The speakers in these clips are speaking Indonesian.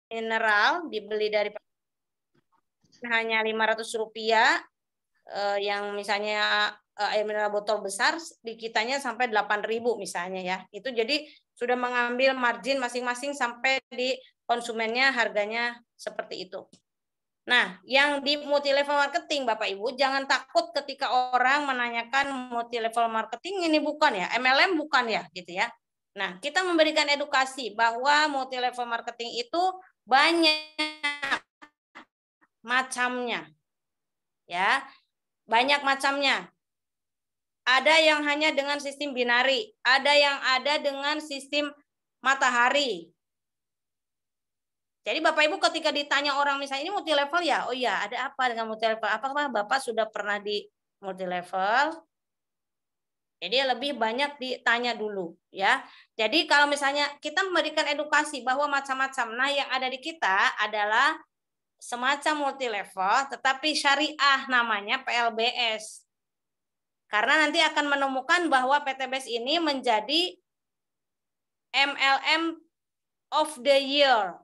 mineral dibeli dari hanya Rp500, yang misalnya air mineral botol besar di kitanya sampai 8.000 misalnya ya. Itu jadi sudah mengambil margin masing-masing sampai di konsumennya harganya seperti itu. Nah, yang di multi level marketing Bapak Ibu jangan takut ketika orang menanyakan multi level marketing ini bukan ya, MLM bukan ya gitu ya. Nah, kita memberikan edukasi bahwa multi level marketing itu banyak macamnya. Ya, banyak macamnya. Ada yang hanya dengan sistem binari, ada yang ada dengan sistem matahari. Jadi Bapak Ibu ketika ditanya orang misalnya ini multi level ya, oh iya ada apa dengan multi level? Apakah Bapak sudah pernah di multi level? Jadi lebih banyak ditanya dulu ya. Jadi kalau misalnya kita memberikan edukasi bahwa macam-macam, nah yang ada di kita adalah semacam multi level, tetapi syariah namanya PLBS. Karena nanti akan menemukan bahwa PTBS ini menjadi MLM of the year.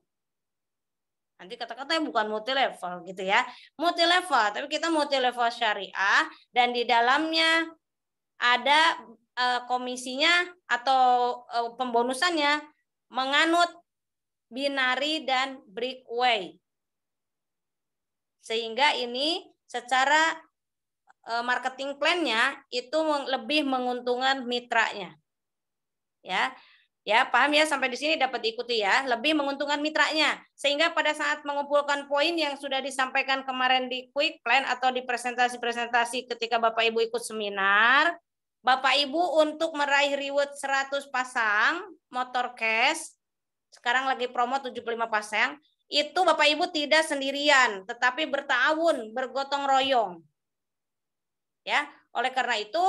Nanti kata-katanya bukan multi level gitu ya. Multi level, tapi kita multi level syariah dan di dalamnya ada komisinya atau pembonusannya menganut binari dan breakaway. Sehingga ini secara marketing plan-nya itu lebih menguntungkan mitranya. Ya. Ya, paham ya sampai di sini dapat diikuti ya. Lebih menguntungkan mitranya. Sehingga pada saat mengumpulkan poin yang sudah disampaikan kemarin di quick plan atau di presentasi-presentasi ketika Bapak Ibu ikut seminar, Bapak Ibu untuk meraih reward 100 pasang motor cash, sekarang lagi promo 75 pasang, itu Bapak Ibu tidak sendirian, tetapi bertawun, bergotong royong. Ya, oleh karena itu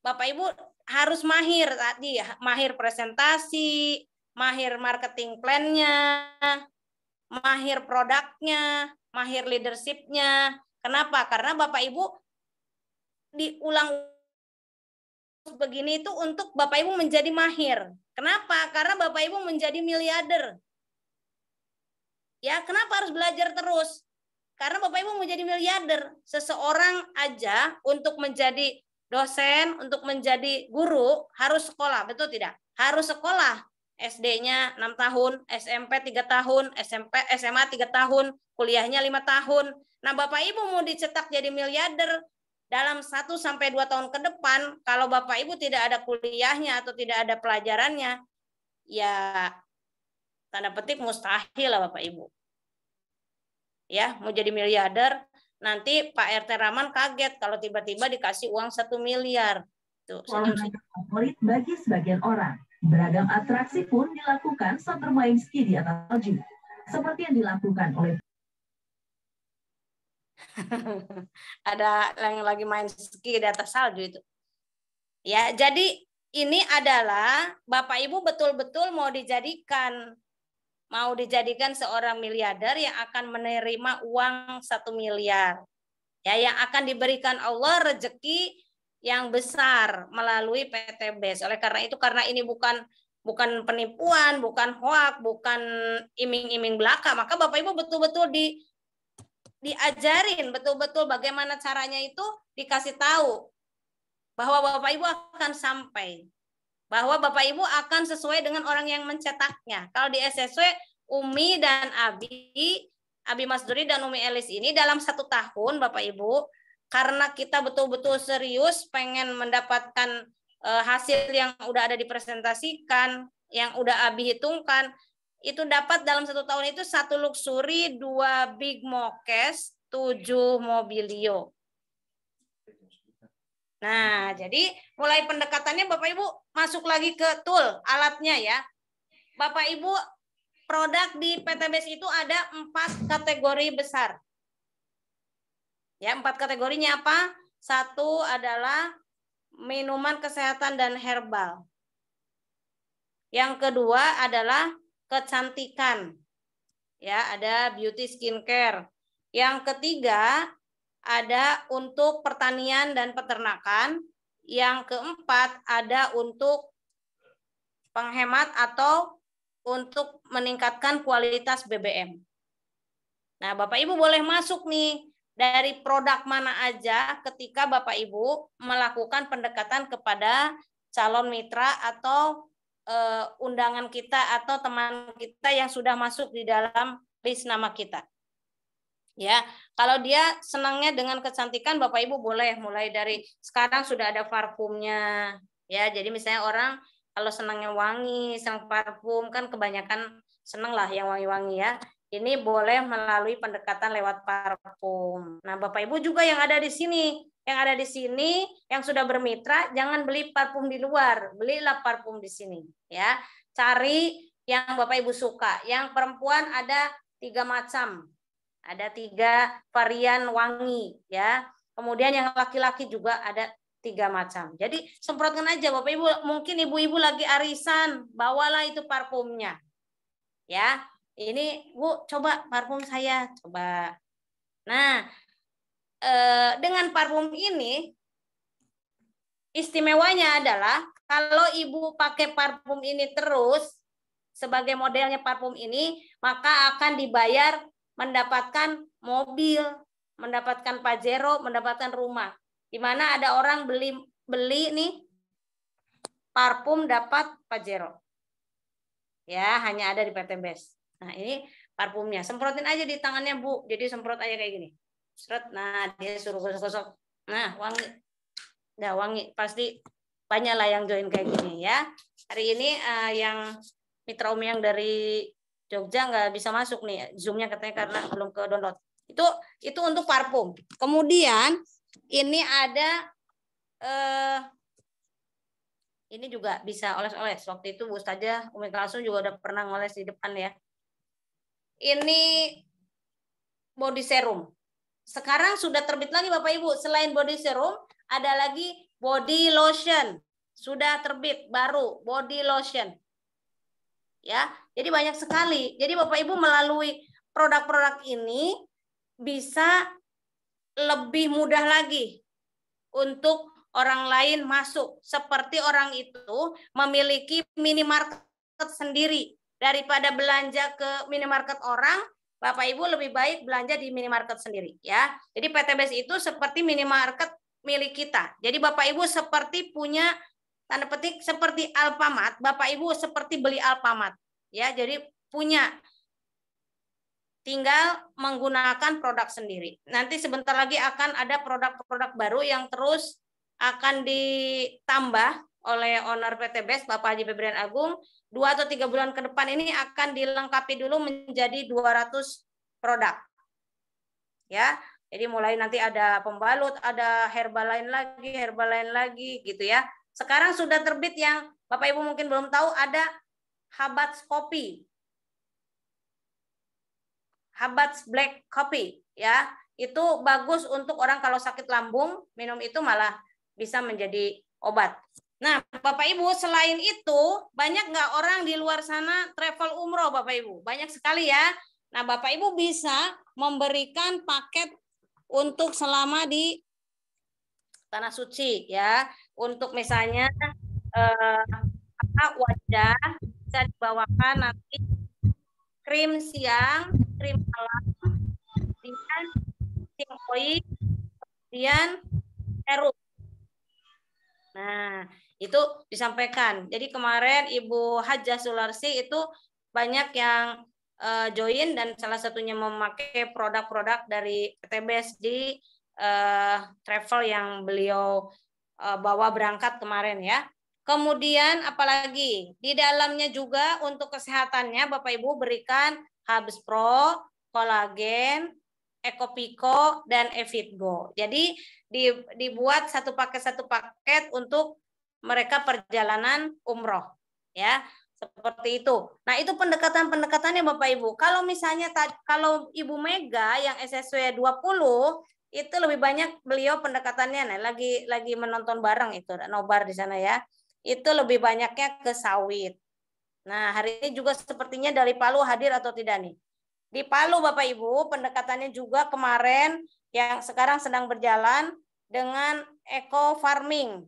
Bapak Ibu harus mahir tadi, mahir presentasi, mahir marketing plan-nya, mahir produknya, mahir leadership-nya. Kenapa? Karena Bapak Ibu diulang begini itu untuk Bapak Ibu menjadi mahir. Kenapa? Karena Bapak Ibu menjadi miliarder. Ya, kenapa harus belajar terus? Karena Bapak Ibu menjadi miliarder. Seseorang aja untuk menjadi dosen, untuk menjadi guru harus sekolah, betul tidak? Harus sekolah. SD-nya 6 tahun, SMP 3 tahun, SMA 3 tahun, kuliahnya 5 tahun. Nah, Bapak Ibu mau dicetak jadi miliarder dalam 1 sampai 2 tahun ke depan, kalau Bapak Ibu tidak ada kuliahnya atau tidak ada pelajarannya, ya tanda petik mustahil lah Bapak Ibu. Ya, mau jadi miliarder, nanti Pak RT Rahman kaget kalau tiba-tiba dikasih uang 1 miliar. Tuh, olahraga favorit bagi sebagian orang. Beragam atraksi pun dilakukan saat bermain ski di atas salju. Seperti yang dilakukan oleh ada yang lagi main ski di atas salju itu. Ya, jadi ini adalah Bapak Ibu betul-betul mau dijadikan seorang miliarder yang akan menerima uang 1 miliar. Ya, yang akan diberikan Allah rezeki yang besar melalui PTBS. Oleh karena itu, karena ini bukan penipuan, bukan hoak, bukan iming-iming belaka, maka Bapak Ibu betul-betul diajarin betul-betul bagaimana caranya itu, dikasih tahu bahwa Bapak Ibu akan sampai, bahwa Bapak Ibu akan sesuai dengan orang yang mencetaknya. Kalau di SSW, Umi dan Abi Masduri dan Umi Elis ini dalam 1 tahun Bapak Ibu, karena kita betul-betul serius pengen mendapatkan hasil yang udah ada dipresentasikan, yang udah Abi hitungkan, itu dapat dalam 1 tahun itu 1 luxury, 2 big mokes, 7 mobilio. Nah, jadi mulai pendekatannya Bapak Ibu masuk lagi ke tool, alatnya ya. Bapak Ibu, produk di PTBS itu ada 4 kategori besar. Ya, 4 kategorinya apa? 1 adalah minuman kesehatan dan herbal. Yang kedua adalah kecantikan. Ya, ada beauty skincare. Yang ketiga ada untuk pertanian dan peternakan. Yang keempat ada untuk penghemat atau untuk meningkatkan kualitas BBM. Nah, Bapak Ibu boleh masuk nih dari produk mana aja ketika Bapak Ibu melakukan pendekatan kepada calon mitra atau undangan kita atau teman kita yang sudah masuk di dalam list nama kita. Ya, kalau dia senangnya dengan kecantikan, Bapak Ibu boleh mulai dari sekarang sudah ada parfumnya. Ya, jadi misalnya orang kalau senangnya wangi, senang parfum kan kebanyakan seneng lah yang wangi-wangi ya. Ini boleh melalui pendekatan lewat parfum. Nah, Bapak Ibu juga yang ada di sini, yang sudah bermitra, jangan beli parfum di luar, belilah parfum di sini. Ya, cari yang Bapak Ibu suka. Yang perempuan ada 3 macam. Ada 3 varian wangi ya. Kemudian yang laki-laki juga ada 3 macam. Jadi semprotkan aja Bapak Ibu. Mungkin ibu-ibu lagi arisan, bawalah itu parfumnya. Ya, ini Bu coba parfum saya, coba. Nah, dengan parfum ini istimewanya adalah kalau ibu pakai parfum ini terus sebagai modelnya parfum ini, maka akan dibayar mendapatkan mobil, mendapatkan Pajero, mendapatkan rumah. Di mana ada orang beli nih parfum dapat Pajero. Ya, hanya ada di PT Best. Nah, ini parfumnya. Semprotin aja di tangannya, Bu. Jadi semprot aja kayak gini. Seret. Nah, dia suruh gosok-gosok. Nah, wangi. Udah wangi. Pasti banyak lah yang join kayak gini ya. Hari ini yang mitra Umi yang dari Jogja nggak bisa masuk nih, Zoom-nya katanya karena belum ke download. Itu untuk parfum. Kemudian ini ada ini juga bisa oles-oles. Waktu itu Bu Ustazah Umi Kalsum juga udah pernah ngoles di depan ya. Ini body serum. Sekarang sudah terbit lagi Bapak Ibu, selain body serum ada lagi body lotion. Sudah terbit baru body lotion. Ya, jadi banyak sekali. Jadi Bapak Ibu melalui produk-produk ini bisa lebih mudah lagi untuk orang lain masuk. Seperti orang itu memiliki minimarket sendiri. Daripada belanja ke minimarket orang, Bapak Ibu lebih baik belanja di minimarket sendiri ya. Jadi PTBS itu seperti minimarket milik kita. Jadi Bapak Ibu seperti punya tanda petik seperti Alfamart, Bapak Ibu seperti beli Alfamart ya. Jadi punya, tinggal menggunakan produk sendiri. Nanti sebentar lagi akan ada produk-produk baru yang terus akan ditambah oleh owner PT Best Bapak Haji Febrian Agung. 2 atau 3 bulan ke depan ini akan dilengkapi dulu menjadi 200 produk. Ya. Jadi mulai nanti ada pembalut, ada herbal lain lagi gitu ya. Sekarang sudah terbit yang Bapak Ibu mungkin belum tahu, ada Habats Kopi. Habats Black Coffee ya. Itu bagus untuk orang kalau sakit lambung, minum itu malah bisa menjadi obat. Nah, Bapak Ibu, selain itu banyak nggak orang di luar sana travel umroh Bapak Ibu? Banyak sekali ya. Nah, Bapak Ibu bisa memberikan paket untuk selama di Tanah Suci ya. Untuk misalnya wajah bisa dibawakan nanti krim siang, krim malam, kemudian oil, kemudian serum. Nah, itu disampaikan. Jadi kemarin Ibu Hajah Sularsi itu banyak yang join dan salah satunya memakai produk-produk dari PTBS di travel yang beliau bawa berangkat kemarin ya. Kemudian apalagi di dalamnya juga untuk kesehatannya Bapak Ibu berikan Habs Pro, kolagen, Ecopiko dan Evitgo. Jadi dibuat satu paket untuk mereka perjalanan umroh ya. Seperti itu. Nah, itu pendekatan-pendekatannya Bapak Ibu. Kalau misalnya kalau Ibu Mega yang SSW 20 itu lebih banyak beliau pendekatannya lagi menonton bareng itu nobar di sana ya. Itu lebih banyaknya ke sawit. Nah, hari ini juga sepertinya dari Palu hadir atau tidak nih? Di Palu Bapak Ibu, pendekatannya juga kemarin yang sekarang sedang berjalan dengan eco farming.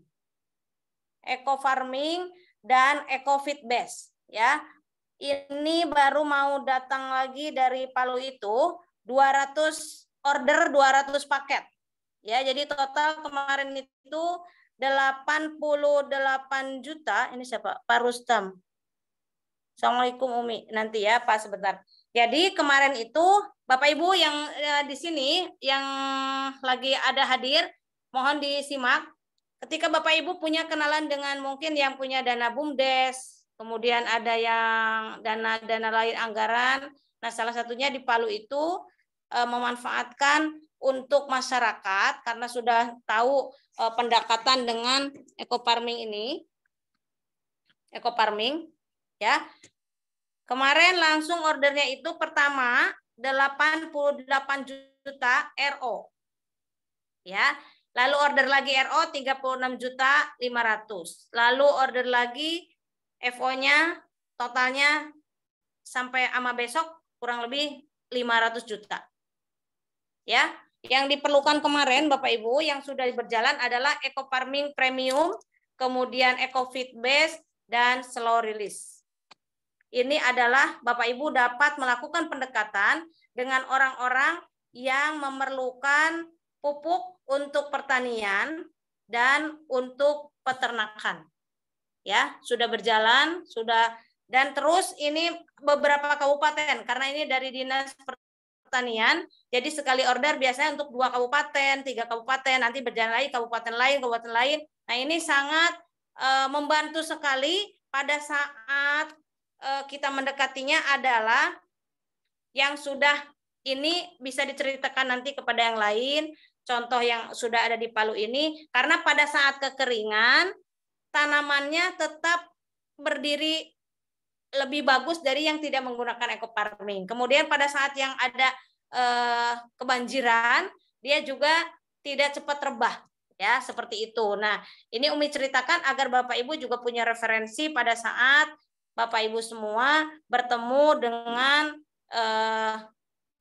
Eco farming dan eco fit base ya. ini baru mau datang lagi dari Palu itu 200 order 200 paket. Ya, jadi total kemarin itu 88 juta. Ini siapa? Pak Rustam. Assalamualaikum Umi. Nanti ya, Pak, sebentar. Jadi kemarin itu Bapak Ibu yang di sini yang lagi ada hadir, mohon disimak. Ketika Bapak Ibu punya kenalan dengan mungkin yang punya dana BUMDes, kemudian ada yang dana lain anggaran. Nah, salah satunya di Palu itu memanfaatkan untuk masyarakat karena sudah tahu pendekatan dengan eco farming ini. Eco farming ya. Kemarin langsung ordernya itu pertama 88 juta RO. Ya. Lalu order lagi RO 36 juta 500. Lalu order lagi FO-nya totalnya sampai ama besok kurang lebih 500 juta. Ya, yang diperlukan kemarin Bapak Ibu yang sudah berjalan adalah eco farming premium, kemudian eco feed base dan slow release. Ini adalah Bapak Ibu dapat melakukan pendekatan dengan orang-orang yang memerlukan pupuk untuk pertanian dan untuk peternakan. Ya, sudah berjalan, sudah dan terus ini beberapa kabupaten karena ini dari Dinas Pertanian, jadi sekali order biasanya untuk 2 kabupaten, 3 kabupaten, nanti berjalan lagi kabupaten lain. Nah, ini sangat membantu sekali pada saat kita mendekatinya adalah yang sudah ini bisa diceritakan nanti kepada yang lain, contoh yang sudah ada di Palu ini, karena pada saat kekeringan, tanamannya tetap berdiri lebih bagus dari yang tidak menggunakan eco farming. Kemudian pada saat yang ada kebanjiran, dia juga tidak cepat rebah. Ya, seperti itu. Nah, ini Umi ceritakan agar Bapak Ibu juga punya referensi pada saat Bapak Ibu semua bertemu dengan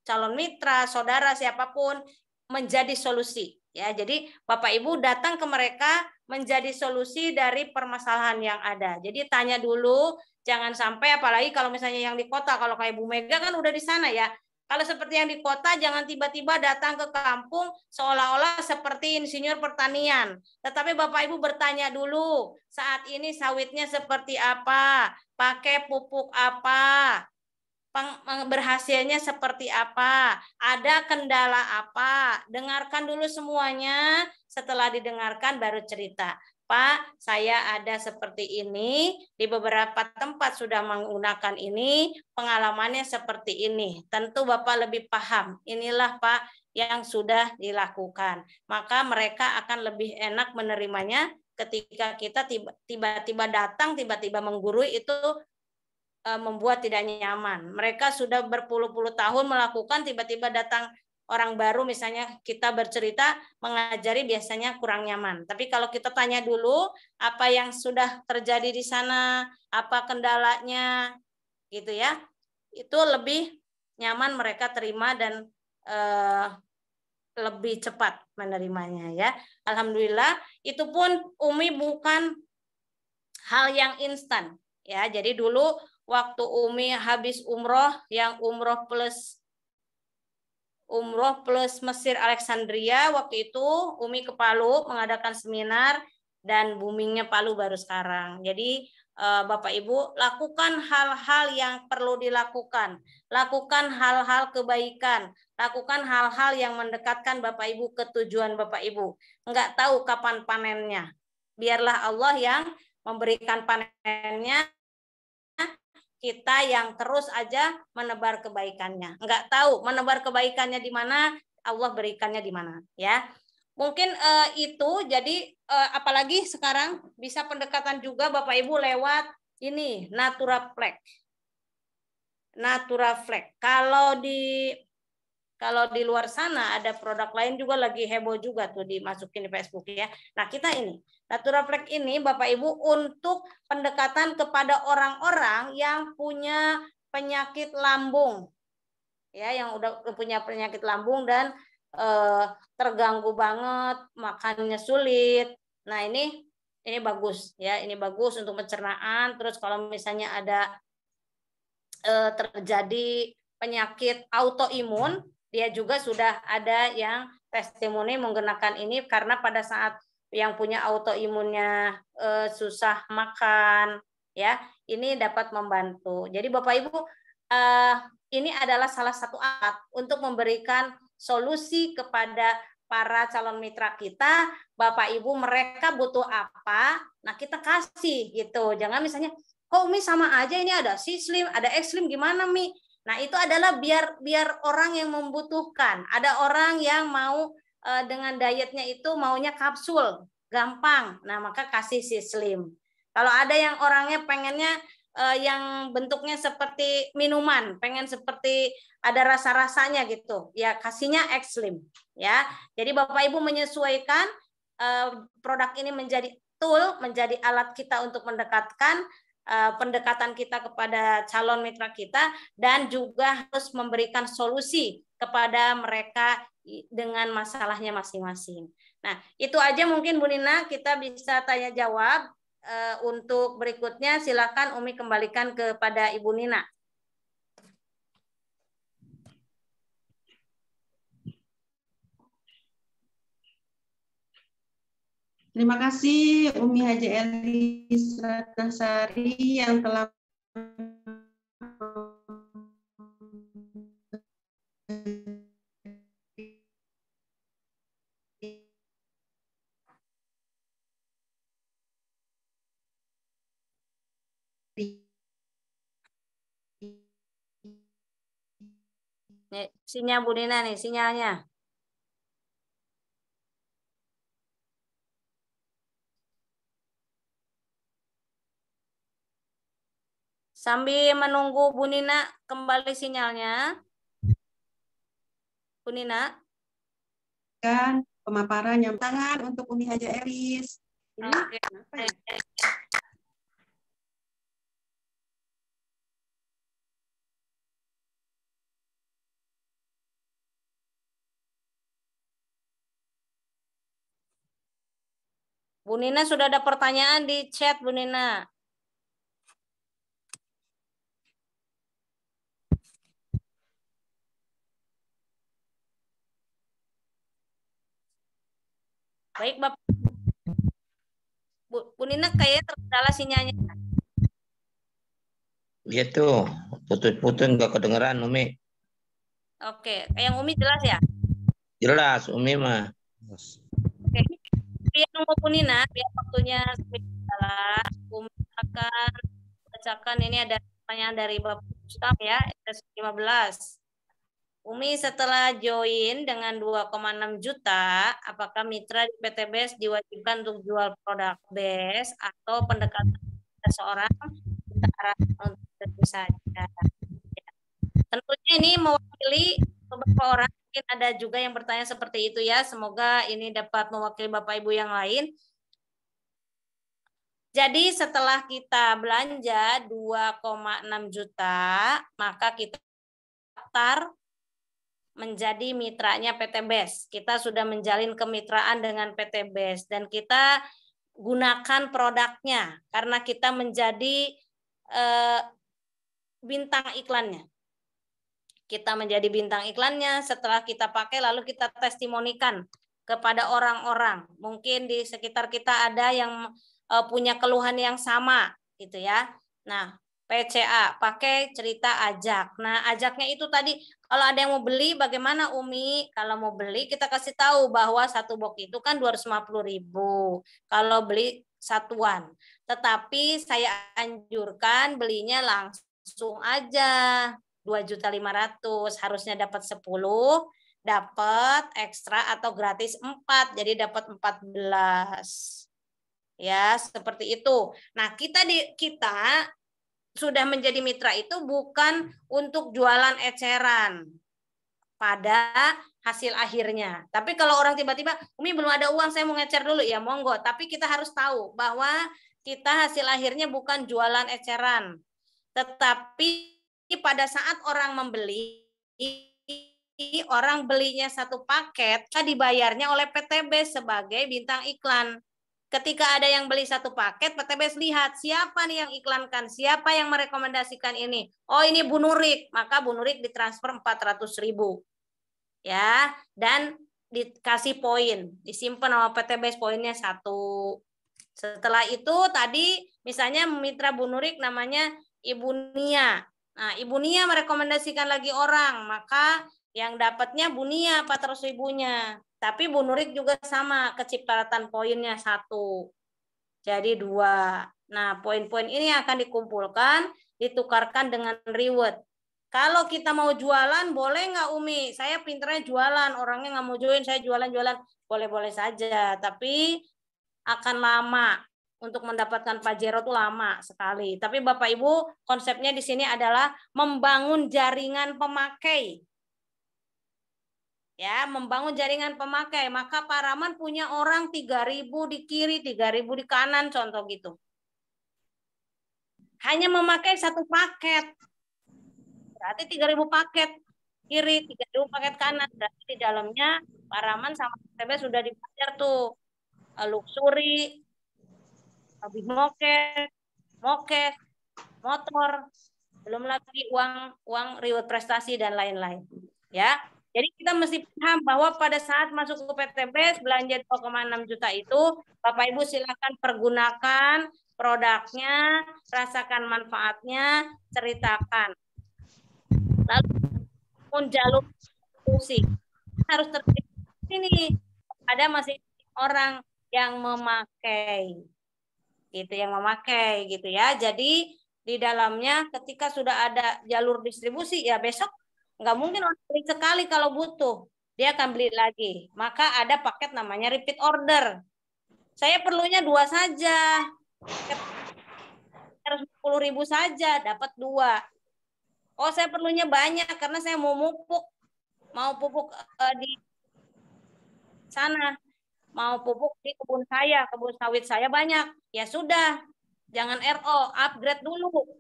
calon mitra, saudara, siapapun menjadi solusi. Ya, jadi Bapak Ibu datang ke mereka menjadi solusi dari permasalahan yang ada. Jadi tanya dulu, jangan sampai apalagi kalau misalnya yang di kota, kalau kayak Bu Mega kan udah di sana ya. Kalau seperti yang di kota, jangan tiba-tiba datang ke kampung seolah-olah seperti insinyur pertanian. Tetapi Bapak Ibu bertanya dulu, saat ini sawitnya seperti apa, pakai pupuk apa, berhasilnya seperti apa, ada kendala apa, dengarkan dulu semuanya, setelah didengarkan baru cerita. Pak, saya ada seperti ini, di beberapa tempat sudah menggunakan ini, pengalamannya seperti ini. Tentu Bapak lebih paham, inilah Pak yang sudah dilakukan. Maka mereka akan lebih enak menerimanya ketika kita tiba-tiba datang, tiba-tiba menggurui itu membuat tidak nyaman. Mereka sudah berpuluh-puluh tahun melakukan, tiba-tiba datang orang baru misalnya kita bercerita mengajari biasanya kurang nyaman. Tapi kalau kita tanya dulu apa yang sudah terjadi di sana, apa kendalanya gitu ya. Itu lebih nyaman mereka terima dan lebih cepat menerimanya ya. Alhamdulillah itu pun Umi bukan hal yang instan ya. Jadi dulu waktu Umi habis umroh yang umroh plus Mesir Alexandria, waktu itu Umi ke Palu mengadakan seminar dan boomingnya Palu baru sekarang. Jadi Bapak Ibu lakukan hal-hal yang perlu dilakukan, lakukan hal-hal kebaikan, lakukan hal-hal yang mendekatkan Bapak Ibu ke tujuan Bapak Ibu. Enggak tahu kapan panennya. Biarlah Allah yang memberikan panennya, kita yang terus aja menebar kebaikannya. Enggak tahu menebar kebaikannya di mana, Allah berikannya di mana, ya. Mungkin itu jadi apalagi sekarang bisa pendekatan juga Bapak Ibu lewat ini Naturaflex. Naturaflex. Kalau di luar sana ada produk lain juga lagi heboh juga tuh dimasukin di Facebook ya. Nah, kita ini Naturaflex ini Bapak Ibu untuk pendekatan kepada orang-orang yang punya penyakit lambung. Ya, yang udah punya penyakit lambung dan terganggu banget, makannya sulit. Nah, ini bagus ya, ini bagus untuk pencernaan. Terus kalau misalnya ada terjadi penyakit autoimun, dia juga sudah ada yang testimoni menggunakan ini karena pada saat yang punya autoimunnya susah makan, ya, ini dapat membantu. Jadi Bapak Ibu, ini adalah salah satu alat untuk memberikan solusi kepada para calon mitra kita. Bapak Ibu, mereka butuh apa, nah kita kasih gitu. Jangan misalnya, kok Umi sama aja, ini ada C-Slim, ada X-Slim, gimana Mi? Nah itu adalah biar orang yang membutuhkan. Ada orang yang mau dengan dietnya itu maunya kapsul, gampang. Nah maka kasih C-Slim. Kalau ada yang orangnya pengennya yang bentuknya seperti minuman, pengen seperti ada rasa-rasanya gitu, ya kasihnya X-Slim, ya. Jadi Bapak Ibu menyesuaikan produk ini menjadi tool, menjadi alat kita untuk mendekatkan pendekatan kita kepada calon mitra kita, dan juga harus memberikan solusi kepada mereka dengan masalahnya masing-masing. Nah, itu aja mungkin Bu Nina, kita bisa tanya jawab. Untuk berikutnya silakan Umi kembalikan kepada Ibu Nina. Terima kasih Umi Haji Elis Ratnasari yang telah nih, sinyal Bu Nina nih, sinyalnya. Sambil menunggu Bu Nina kembali sinyalnya. Bu Nina. kan pemaparan yang tangan untuk Umi Haji Elis. Oke. Bu Nina sudah ada pertanyaan di chat Bu Nina. Baik Bapak. Bu Nina kayaknya terkendala sinyalnya. Gitu, putus-putus nggak kedengeran Umi. Oke, yang Umi jelas ya? Jelas Umi mah. Oke, biar nunggu Bu Nina, biar waktunya jelas, Umi akan bacakan. Ini ada pertanyaan dari Bapak Ustaz ya, S15. Umi setelah join dengan 2,6 juta, apakah mitra di PT BES diwajibkan untuk jual produk BES atau pendekatan seseorang kita arahkan untuk itu saja? Ya. Tentunya ini mewakili beberapa orang, mungkin ada juga yang bertanya seperti itu ya. Semoga ini dapat mewakili Bapak Ibu yang lain. Jadi setelah kita belanja 2,6 juta, maka kita daftar menjadi mitranya PT BES. Kita sudah menjalin kemitraan dengan PT BES dan kita gunakan produknya karena kita menjadi bintang iklannya. Kita menjadi bintang iklannya, setelah kita pakai lalu kita testimonikan kepada orang-orang. Mungkin di sekitar kita ada yang punya keluhan yang sama gitu ya. Nah, PCA, pakai cerita ajak. Nah, ajaknya itu tadi, kalau ada yang mau beli, bagaimana Umi? Kalau mau beli, kita kasih tahu bahwa satu box itu kan 250.000. Kalau beli satuan. Tetapi saya anjurkan belinya langsung aja. 2.500.000, harusnya dapat 10, dapat ekstra atau gratis 4, jadi dapat 14. Ya, seperti itu. Nah, kita sudah menjadi mitra itu bukan untuk jualan eceran pada hasil akhirnya. Tapi kalau orang tiba-tiba, Umi belum ada uang, saya mau ngecer dulu, ya monggo. Tapi kita harus tahu bahwa kita hasil akhirnya bukan jualan eceran. Tetapi pada saat orang membeli, orang belinya satu paket, dibayarnya oleh PT BES sebagai bintang iklan. ketika ada yang beli satu paket, PTBS lihat siapa nih yang iklankan, siapa yang merekomendasikan ini. Oh, ini Bu Nurik, maka Bu Nurik ditransfer 400.000. Ya, dan dikasih poin, disimpan sama PTBS poinnya 1. Setelah itu tadi misalnya mitra Bu Nurik namanya Ibu Nia. Nah, Ibu Nia merekomendasikan lagi orang, maka yang dapatnya Bu Nia 400.000-nya. Tapi Bu Nurik juga sama, kecipratan poinnya 1. Jadi 2. Nah, poin-poin ini akan dikumpulkan, ditukarkan dengan reward. Kalau kita mau jualan, boleh nggak Umi? Saya pinternya jualan, orangnya nggak mau join, saya jualan-jualan. Boleh-boleh saja, tapi akan lama. Untuk mendapatkan Pajero itu lama sekali. Tapi Bapak Ibu, konsepnya di sini adalah membangun jaringan pemakai. Ya, membangun jaringan pemakai. Maka Pak Rahman punya orang 3.000 di kiri, 3.000 di kanan, contoh gitu. Hanya memakai satu paket. Berarti 3.000 paket kiri, 3.000 paket kanan. Berarti di dalamnya Pak Rahman sama PTB sudah dibayar tuh luxury, habis mokes, motor, belum lagi uang reward prestasi dan lain-lain. Ya, jadi kita mesti paham bahwa pada saat masuk ke PTBS belanja 2,6 juta itu, Bapak Ibu silakan pergunakan produknya, rasakan manfaatnya, ceritakan. Lalu pun jalur diskusi harus terjadi ini. Ada masih orang yang memakai, gitu ya. Jadi di dalamnya ketika sudah ada jalur distribusi, ya besok nggak mungkin orang beli sekali kalau butuh, dia akan beli lagi. Maka ada paket namanya repeat order. Saya perlunya 2 saja, harus 10.000 saja, dapat 2. Oh, saya perlunya banyak karena saya mau pupuk di sana, mau pupuk di kebun sawit saya banyak. Ya sudah, jangan RO, upgrade dulu.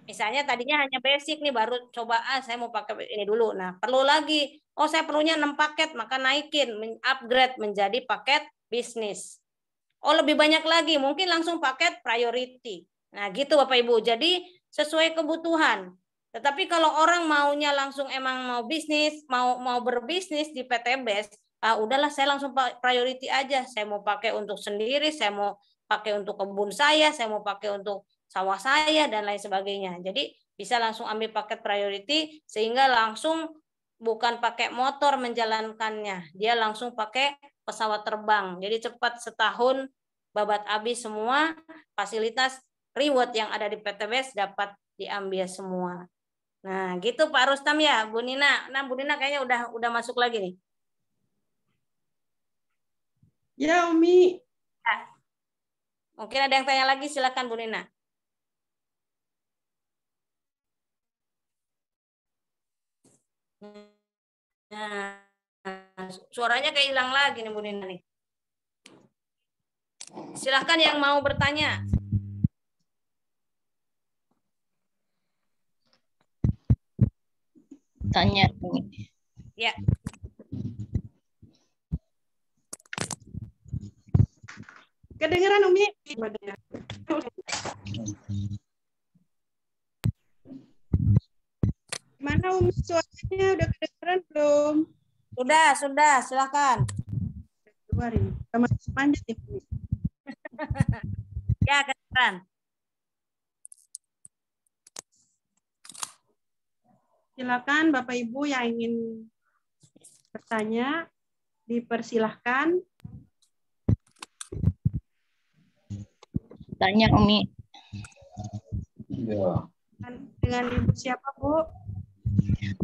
Misalnya tadinya hanya basic nih, baru coba saya mau pakai ini dulu. Nah, perlu lagi. Oh, saya perlunya 6 paket, maka naikin, upgrade menjadi paket bisnis. Oh, lebih banyak lagi, mungkin langsung paket priority. Nah, gitu Bapak Ibu. Jadi sesuai kebutuhan. Tetapi kalau orang maunya langsung emang mau bisnis, mau berbisnis di PTBS, udahlah saya langsung priority aja. Saya mau pakai untuk sendiri, saya mau pakai untuk kebun saya mau pakai untuk sawah saya dan lain sebagainya. Jadi bisa langsung ambil paket priority sehingga langsung bukan pakai motor menjalankannya, dia langsung pakai pesawat terbang. Jadi cepat, setahun babat habis semua, fasilitas reward yang ada di PTBS dapat diambil semua. Nah, gitu Pak Rustam ya, Bu Nina. Nah, Bu Nina kayaknya udah masuk lagi nih. Ya, Umi. Nah, mungkin ada yang tanya lagi, silakan Bu Nina. Nah, suaranya kayak hilang lagi nih Bu Nina nih. Silahkan yang mau bertanya. Tanya. Ya. Kedengeran Umi? Gimana Umi, suaranya udah kedengeran belum? Sudah, silakan. Keluar ini. Sama panjat ya, Umi. Ya, kedengeran. Silakan Bapak Ibu yang ingin bertanya, dipersilahkan. Tanya Umi. Ya. Dengan Ibu siapa Bu?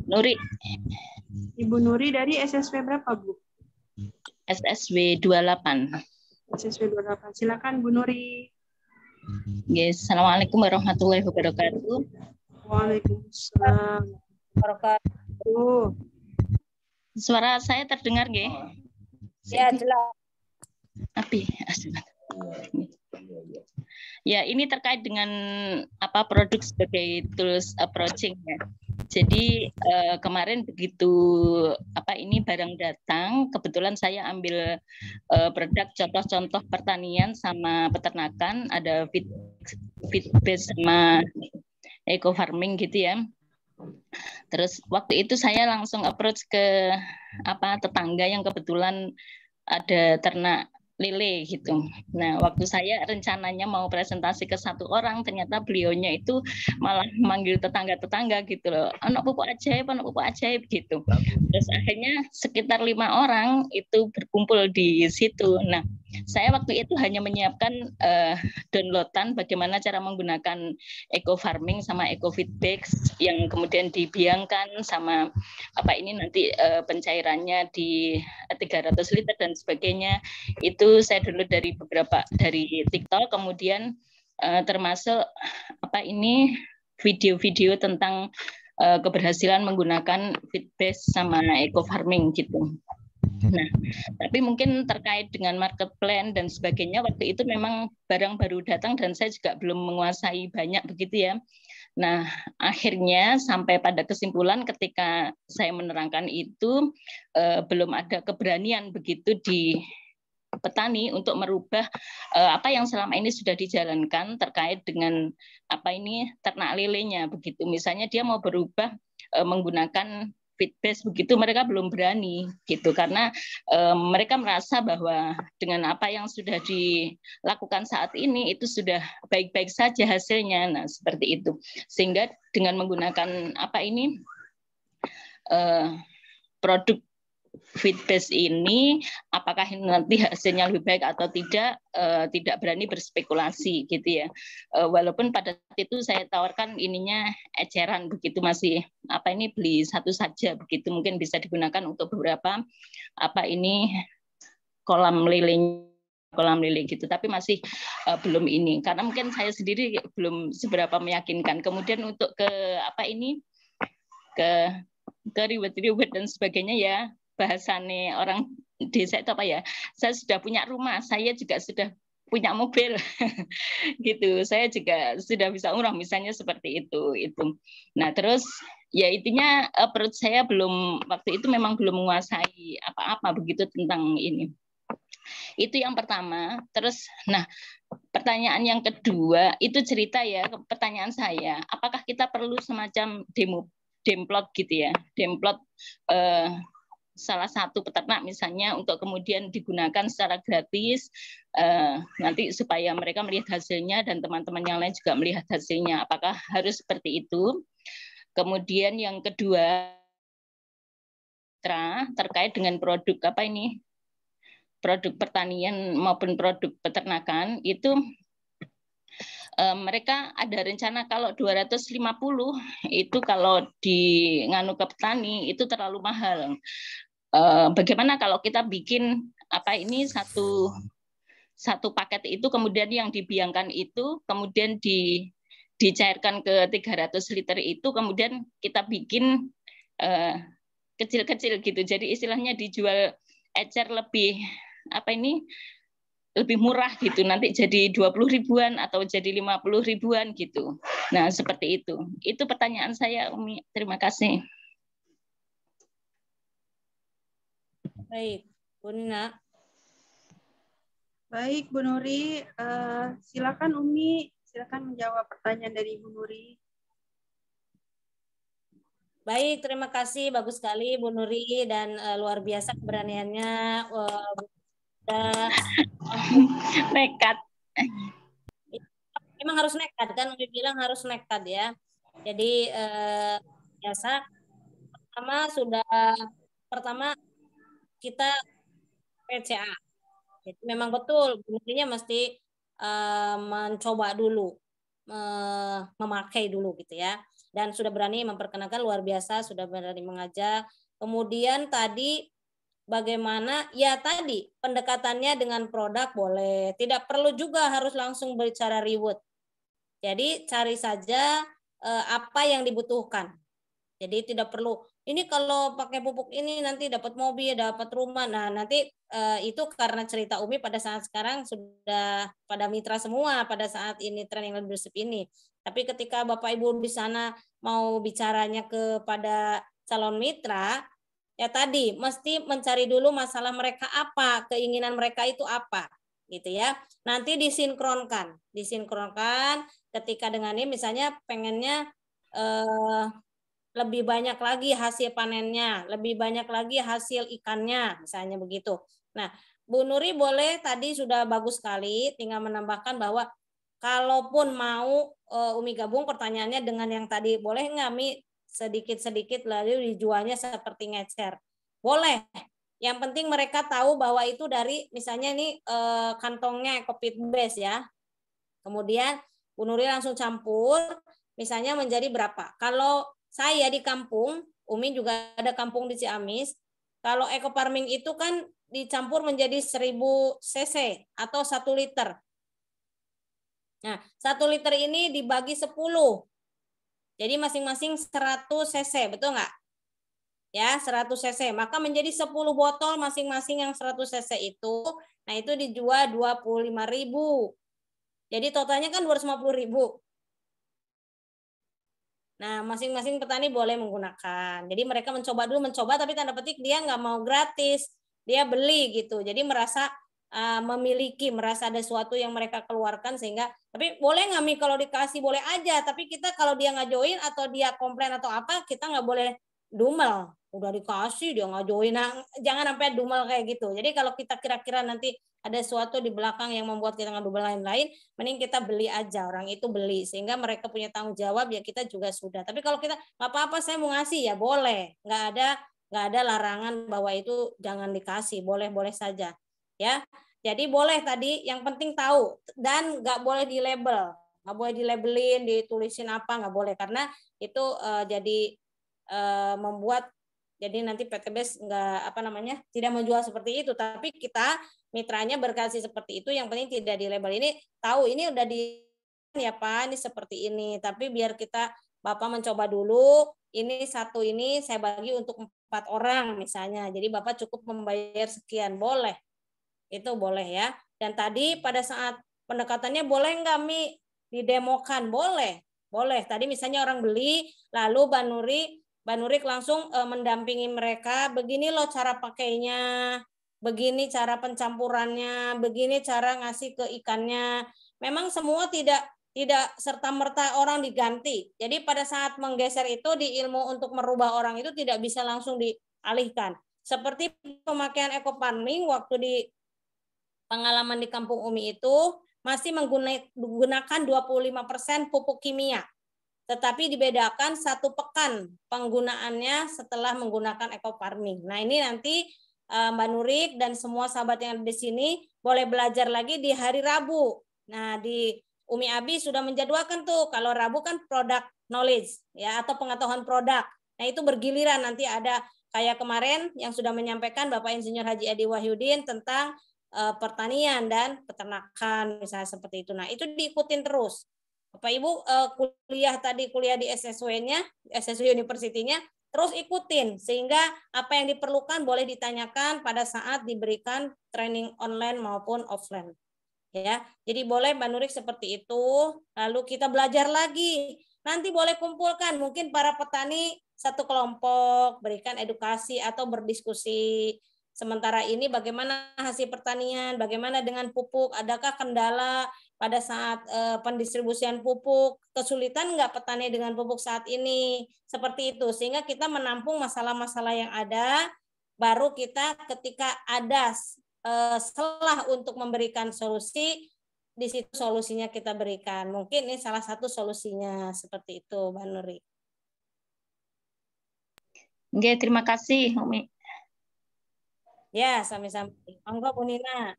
Nuri. Ibu Nuri dari SSW berapa Bu? SSW 28. SSW 28. Silakan Bu Nuri. Yes. Assalamualaikum warahmatullahi wabarakatuh. Waalaikumsalam. Suara saya terdengar nggih? Ya, jelas. Api. Ya, ini terkait dengan produk sebagai tools approaching ya. Jadi kemarin begitu barang datang, kebetulan saya ambil produk contoh-contoh pertanian sama peternakan, ada feed base sama eco farming gitu ya. Terus waktu itu saya langsung approach ke tetangga yang kebetulan ada ternak lele gitu. Nah, waktu saya rencananya mau presentasi ke satu orang, ternyata beliaunya itu malah manggil tetangga-tetangga gitu loh. Anak pupuk ajaib gitu. Terus akhirnya sekitar 5 orang itu berkumpul di situ. Nah, saya waktu itu hanya menyiapkan downloadan bagaimana cara menggunakan eco farming sama eco feed bags yang kemudian dibiangkan sama nanti pencairannya di 300 liter dan sebagainya. Itu saya download dari TikTok, kemudian termasuk video-video tentang keberhasilan menggunakan feed base sama eco farming gitu. Nah, tapi mungkin terkait dengan market plan dan sebagainya, waktu itu memang barang baru datang dan saya juga belum menguasai banyak begitu ya. Nah, akhirnya sampai pada kesimpulan ketika saya menerangkan itu belum ada keberanian begitu di petani untuk merubah apa yang selama ini sudah dijalankan terkait dengan ternak lelenya begitu. Misalnya dia mau berubah menggunakan feed base begitu, mereka belum berani gitu karena mereka merasa bahwa dengan apa yang sudah dilakukan saat ini itu sudah baik-baik saja hasilnya. Nah, seperti itu. Sehingga dengan menggunakan produk feed base ini, apakah nanti hasilnya lebih baik atau tidak berani berspekulasi gitu ya. Walaupun pada saat itu saya tawarkan ininya eceran begitu, masih beli satu saja begitu, mungkin bisa digunakan untuk beberapa kolam lele gitu, tapi masih belum ini karena mungkin saya sendiri belum seberapa meyakinkan. Kemudian untuk ke reward dan sebagainya ya, bahasane orang desa itu saya sudah punya rumah, saya juga sudah punya mobil gitu, saya juga sudah bisa umroh misalnya seperti itu. Nah, terus ya intinya perut saya waktu itu memang belum menguasai apa-apa begitu tentang ini. Itu yang pertama. Terus nah, pertanyaan yang kedua itu cerita ya, pertanyaan saya, apakah kita perlu semacam demplot gitu ya, demplot salah satu peternak misalnya untuk kemudian digunakan secara gratis nanti supaya mereka melihat hasilnya dan teman-teman yang lain juga melihat hasilnya. Apakah harus seperti itu? Kemudian yang kedua terkait dengan produk produk pertanian maupun produk peternakan itu mereka ada rencana kalau 250 itu kalau di nganu ke petani itu terlalu mahal. Bagaimana kalau kita bikin satu paket itu kemudian yang dibiangkan itu kemudian dicairkan ke 300 liter itu kemudian kita bikin kecil-kecil gitu. Jadi istilahnya dijual ecer lebih lebih murah gitu, nanti jadi 20 ribuan atau jadi 50 ribuan gitu. Nah, seperti itu. Itu pertanyaan saya, Umi. Terima kasih. Baik, Bu Nina. Baik, Bu Nuri. Silakan Umi, silakan menjawab pertanyaan dari Bu Nuri. Baik, terima kasih. Bagus sekali Bu Nuri dan luar biasa keberaniannya. Nekat. Memang harus nekat kan, udah bilang harus nekat ya. Jadi biasa pertama kita PCA. Jadi memang betul, intinya mesti mencoba dulu, memakai dulu gitu ya. Dan sudah berani memperkenalkan, luar biasa, sudah berani mengajak. Kemudian tadi bagaimana ya tadi pendekatannya dengan produk boleh, tidak perlu juga harus langsung bicara reward. Jadi cari saja apa yang dibutuhkan. Jadi tidak perlu ini kalau pakai pupuk ini nanti dapat mobil, dapat rumah. Nah, nanti itu karena cerita Umi pada saat sekarang sudah pada mitra semua pada saat ini training leadership ini. Tapi ketika Bapak Ibu di sana mau bicaranya kepada calon mitra, ya tadi mesti mencari dulu masalah mereka apa, keinginan mereka itu apa, gitu ya. Nanti disinkronkan ketika dengan ini misalnya pengennya lebih banyak lagi hasil panennya, lebih banyak lagi hasil ikannya, misalnya begitu. Nah, Bu Nuri boleh tadi sudah bagus sekali, tinggal menambahkan bahwa kalaupun mau Umi gabung pertanyaannya dengan yang tadi, boleh nggak Mi sedikit-sedikit lalu dijualnya seperti ngecer? Boleh. Yang penting mereka tahu bahwa itu dari misalnya ini kantongnya EcoPit Base ya. Kemudian Bu Nuri langsung campur, misalnya menjadi berapa. Kalau saya di kampung, Umi juga ada kampung di Ciamis, kalau eco farming itu kan dicampur menjadi 1000 cc atau 1 liter. Nah, 1 liter ini dibagi 10. Jadi masing-masing 100 cc, betul nggak? Ya, 100 cc. Maka menjadi 10 botol masing-masing yang 100 cc itu. Nah, itu dijual 25.000. Jadi totalnya kan 250.000. Nah, masing-masing petani boleh menggunakan. Jadi mereka mencoba tapi tanda petik dia nggak mau gratis. Dia beli gitu. Jadi merasa memiliki, merasa ada sesuatu yang mereka keluarkan sehingga, tapi boleh nggak Mi kalau dikasih boleh aja. Tapi kita kalau dia nggak join atau dia komplain atau apa, kita nggak boleh dumel. Udah dikasih dia nggak join. Nah, jangan sampai dumel kayak gitu. Jadi kalau kita kira-kira nanti ada sesuatu di belakang yang membuat kita ngedumel lain-lain, mending kita beli aja, orang itu beli sehingga mereka punya tanggung jawab, ya kita juga sudah. Tapi kalau kita nggak apa-apa saya mau ngasih ya boleh, nggak ada larangan bahwa itu jangan dikasih, boleh saja ya. Jadi boleh tadi, yang penting tahu dan nggak boleh di label, nggak boleh di labelin, ditulisin apa, nggak boleh karena itu jadi membuat jadi nanti PTBS tidak menjual seperti itu, tapi kita mitranya berkasih seperti itu, yang penting tidak di label. Ini tahu ini udah di ya Pak, ini seperti ini, tapi biar kita Bapak mencoba dulu, ini satu ini saya bagi untuk 4 orang misalnya, jadi Bapak cukup membayar sekian, boleh, itu boleh ya. Dan tadi pada saat pendekatannya boleh nggak Mi didemokan? Boleh. Tadi misalnya orang beli, lalu Mbak Nurik langsung mendampingi mereka, begini loh cara pakainya, begini cara pencampurannya, begini cara ngasih ke ikannya. Memang semua tidak serta-merta orang diganti. Jadi pada saat menggeser itu di ilmu untuk merubah orang itu tidak bisa langsung dialihkan. Seperti pemakaian eco farming waktu di pengalaman di kampung Umi itu masih menggunakan 25% pupuk kimia. Tetapi dibedakan 1 pekan penggunaannya setelah menggunakan eco farming. Nah, ini nanti Mbak Nurik dan semua sahabat yang ada di sini boleh belajar lagi di hari Rabu. Nah, di Umi Abi sudah menjadwalkan tuh, kalau Rabu kan product knowledge ya atau pengetahuan produk. Nah, itu bergiliran, nanti ada kayak kemarin yang sudah menyampaikan Bapak Insinyur Haji Edi Wahyudin tentang pertanian dan peternakan misalnya seperti itu. Nah, itu diikutin terus. Bapak Ibu kuliah di SSW-nya, SSW University-nya, terus ikutin sehingga apa yang diperlukan boleh ditanyakan pada saat diberikan training online maupun offline. Ya, jadi boleh Mbak Nurik seperti itu. Lalu kita belajar lagi. Nanti boleh kumpulkan mungkin para petani satu kelompok, berikan edukasi atau berdiskusi. Sementara ini bagaimana hasil pertanian, bagaimana dengan pupuk, adakah kendala pada saat pendistribusian pupuk, kesulitan nggak petani dengan pupuk saat ini, seperti itu. Sehingga kita menampung masalah-masalah yang ada, baru kita ketika ada celah untuk memberikan solusi, di situ solusinya kita berikan. Mungkin ini salah satu solusinya, seperti itu, Mbak Nuri. Oke, terima kasih, Umi. Ya, sami-sami. Monggo Bu Nina.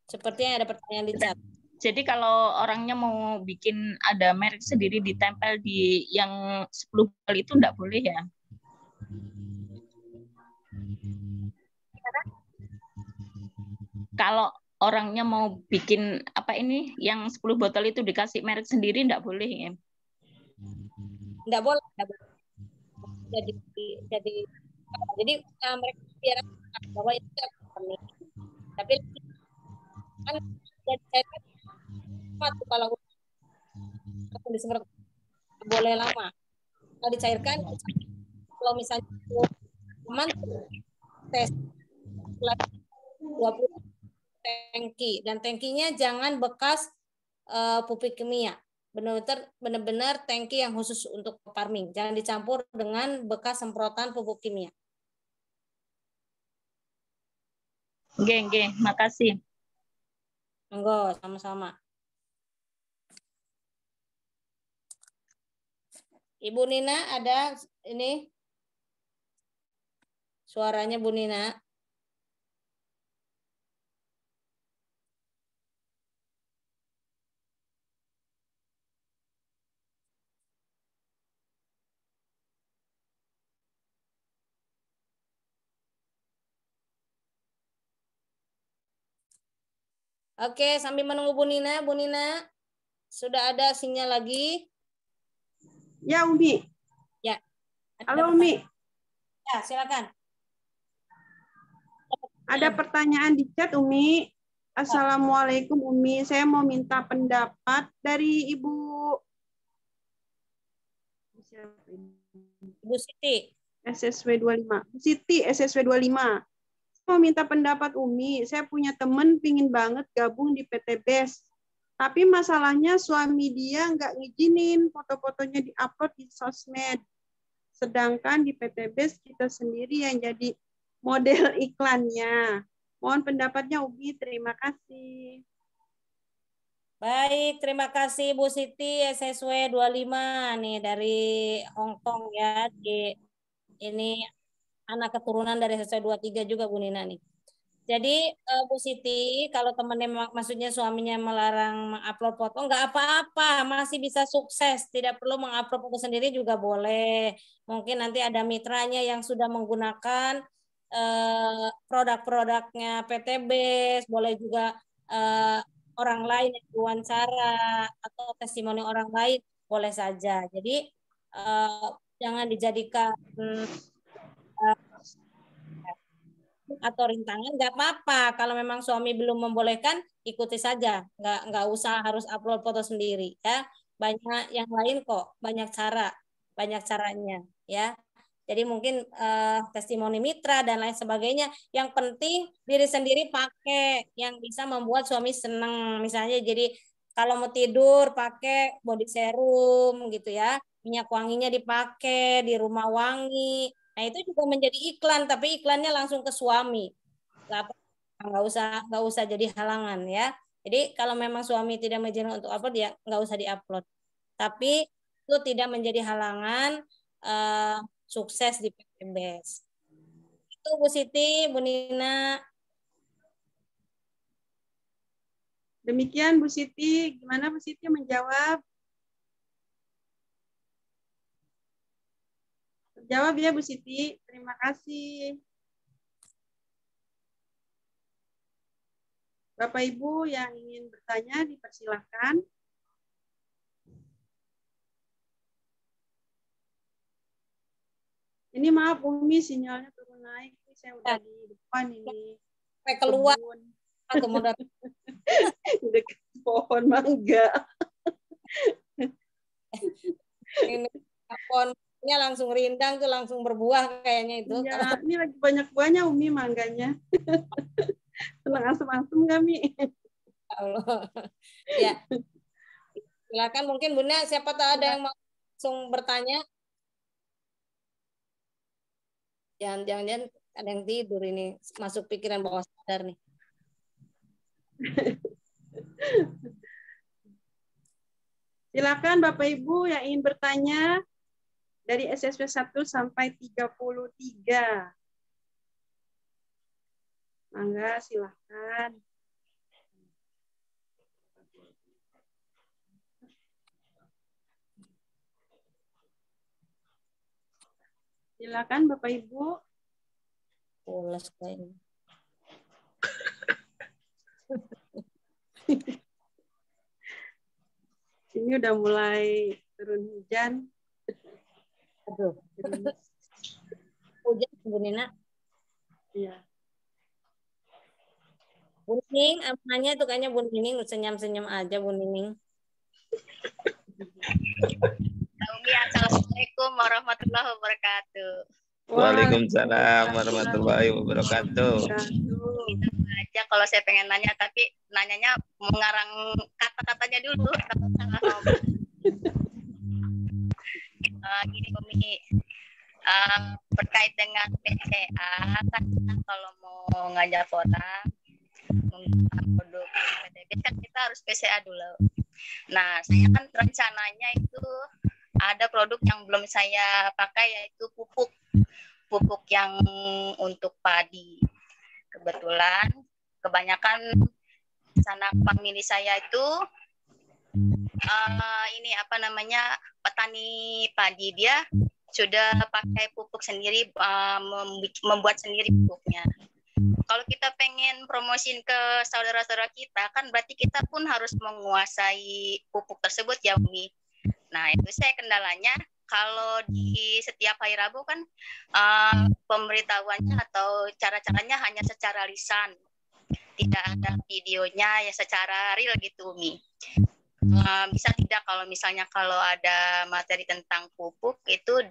Sepertinya ada pertanyaan di chat. Jadi kalau orangnya mau bikin ada merek sendiri ditempel di yang 10 kali itu enggak boleh ya? Kalau orangnya mau bikin apa ini yang 10 botol itu dikasih merek sendiri enggak boleh ya? Enggak boleh, jadi jadi jadi mereka biar bahwa itu farming. Tapi kan jadi saya kalau langsung disemprot boleh lama. Kalau dicairkan, kalau misalnya aman tes 20 tangki, dan tangkinya jangan bekas pupuk kimia. Benar-benar tangki yang khusus untuk farming. Jangan dicampur dengan bekas semprotan pupuk kimia. Oke, makasih. Monggo, sama-sama. Ibu Nina ada ini suaranya Bu Nina. Oke, sambil menunggu Bu Nina sudah ada sinyal lagi? Ya, Umi. Ya. Halo, Umi. Ya, silakan. Ada pertanyaan di chat, Umi. Assalamualaikum, Umi. Saya mau minta pendapat dari Ibu Siti. SSW 25. Siti, SSW 25. Mau minta pendapat Umi, saya punya temen pingin banget gabung di PT BES. Tapi masalahnya suami dia nggak ngizinin foto-fotonya diupload di sosmed. Sedangkan di PT BES kita sendiri yang jadi model iklannya. Mohon pendapatnya Umi, terima kasih. Baik, terima kasih Bu Siti SSW 25 nih dari Hong Kong ya. Ini anak keturunan dari SSW 23 juga Bu Nina nih. Jadi Bu Siti, kalau temannya maksudnya suaminya melarang mengupload foto, nggak apa-apa, masih bisa sukses. Tidak perlu mengupload foto sendiri juga boleh. Mungkin nanti ada mitranya yang sudah menggunakan produk-produknya PTBES, boleh juga orang lain yang diwawancara atau testimoni orang lain, boleh saja. Jadi jangan dijadikan atau rintangan, nggak apa-apa. Kalau memang suami belum membolehkan, ikuti saja. Nggak usah harus upload foto sendiri ya. Banyak yang lain kok, banyak caranya ya. Jadi mungkin testimoni mitra dan lain sebagainya. Yang penting diri sendiri pakai yang bisa membuat suami senang. Misalnya jadi kalau mau tidur pakai body serum gitu ya. Minyak wanginya dipakai di rumah wangi. Nah, itu juga menjadi iklan, tapi iklannya langsung ke suami. Nggak usah jadi halangan ya. Jadi kalau memang suami tidak mengizinkan untuk upload ya nggak usah diupload. Tapi itu tidak menjadi halangan sukses di PTBES. Itu Bu Siti, Bu Nina. Demikian Bu Siti, gimana Bu Siti menjawab? Jawab ya Bu Siti, terima kasih. Bapak Ibu yang ingin bertanya dipersilahkan. Ini maaf Umi sinyalnya turun naik. Saya udah di depan ini. Sampai keluar. Di dekat pohon mangga. Ini pohonnya langsung rindang tuh langsung berbuah kayaknya itu. Ya, ini lagi banyak buahnya Umi mangganya. Senang asem-asem nggak Mi? Allah. Ya. Silakan mungkin Bunda, siapa tahu ada yang mau langsung bertanya. Jangan-jangan ada yang tidur ini, masuk pikiran bawah sadar nih. Silakan Bapak Ibu yang ingin bertanya dari SSW 1 sampai 33. Mangga silakan. Silakan Bapak Ibu. Pulas kayaknya. Ini udah mulai turun hujan. Aduh. Hujan Bu Nina. Iya. Bu Nining, namanya tuh kayaknya Bu Nining senyum-senyum aja Bu Nining. Assalamualaikum warahmatullahi wabarakatuh. Waalaikumsalam warahmatullahi wabarakatuh. Aja kalau saya pengen nanya, tapi nanyanya mengarang kata-katanya dulu. Gini Umi, terkait dengan PCA kan kalau mau ngajak orang menggunakan produk PTB kan kita harus PCA dulu. Nah, saya kan rencananya itu ada produk yang belum saya pakai, yaitu pupuk yang untuk padi. Kebetulan kebanyakan sanak famili saya itu ini apa namanya, petani padi, dia sudah pakai pupuk sendiri, membuat sendiri pupuknya. Kalau kita pengen promosiin ke saudara-saudara kita, kan berarti kita pun harus menguasai pupuk tersebut ya Umi. Nah itu saya kendalanya, kalau di setiap hari Rabu kan pemberitahuannya atau cara-caranya hanya secara lisan, tidak ada videonya ya secara real gitu Umi. Bisa tidak kalau misalnya kalau ada materi tentang pupuk itu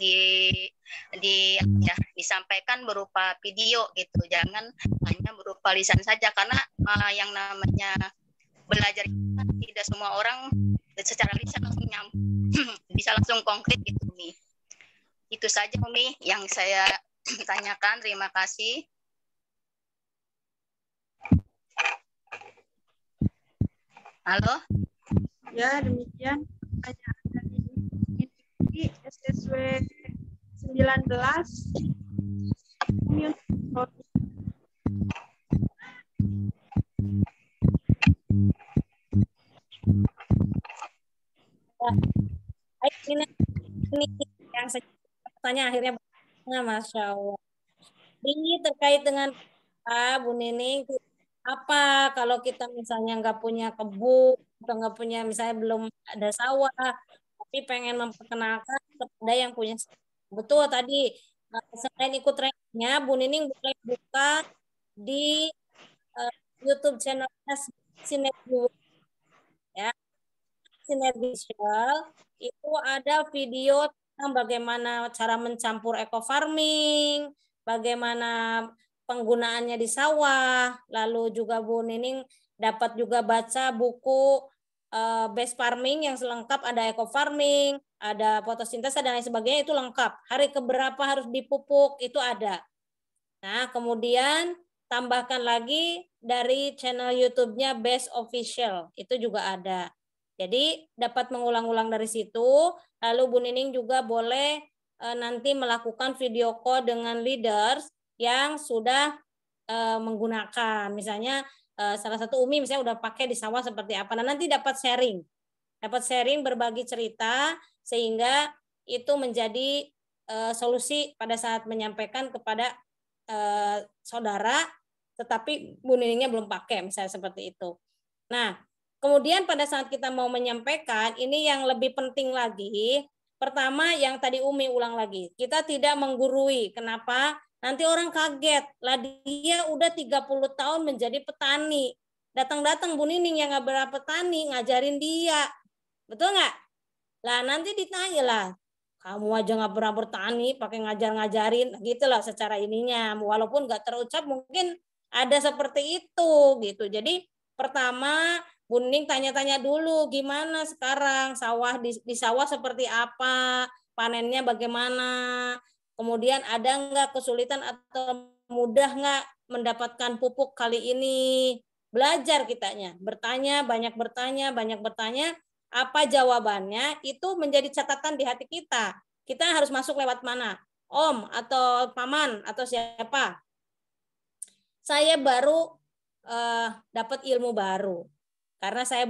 disampaikan berupa video gitu, jangan hanya berupa lisan saja, karena yang namanya belajar itu tidak semua orang secara lisan langsung bisa langsung konkret gitu Umi. Itu saja Umi yang saya tanyakan, terima kasih. Halo. Ya, demikian pertanyaan dari SSW 19. Ini untuk ini yang saya tanya akhirnya, Masya Allah. Ini terkait dengan Bu Nining, apa kalau kita misalnya nggak punya kebun atau nggak punya, misalnya belum ada sawah tapi pengen memperkenalkan kepada yang punya sawah. Betul tadi, selain ikut trennya, Bu Nining boleh buka di YouTube channelnya Sinergi ya. Sinergi itu ada video tentang bagaimana cara mencampur eco farming, bagaimana penggunaannya di sawah, lalu juga Bu Nining dapat juga baca buku base farming yang selengkap, ada eco farming, ada fotosintesis dan lain sebagainya, itu lengkap. Hari keberapa harus dipupuk itu ada. Nah, kemudian tambahkan lagi dari channel YouTube-nya Base Official, itu juga ada. Jadi dapat mengulang-ulang dari situ. Lalu Bu Nining juga boleh nanti melakukan video call dengan leaders yang sudah menggunakan. Misalnya salah satu Umi misalnya udah pakai di sawah seperti apa. Nah, nanti dapat sharing, berbagi cerita, sehingga itu menjadi solusi pada saat menyampaikan kepada saudara, tetapi Bu Niningnya belum pakai, misalnya seperti itu. Nah, kemudian pada saat kita mau menyampaikan, ini yang lebih penting lagi. Pertama, yang tadi Umi ulang lagi, kita tidak menggurui. Kenapa? Nanti orang kaget, lah dia udah 30 tahun menjadi petani. Datang-datang Bu Nining yang nggak berapa petani, ngajarin dia. Betul nggak? Lah nanti ditanya lah, kamu aja nggak pernah bertani, pakai ngajar-ngajarin, gitulah secara ininya. Walaupun nggak terucap, mungkin ada seperti itu gitu. Jadi pertama Bu Nining tanya-tanya dulu, gimana sekarang sawah di sawah seperti apa, panennya bagaimana, kemudian ada nggak kesulitan atau mudah nggak mendapatkan pupuk kali ini. Belajar kitanya, bertanya, banyak bertanya, apa jawabannya itu menjadi catatan di hati kita. Kita harus masuk lewat mana? Om atau paman atau siapa? Saya baru dapat ilmu baru. Karena saya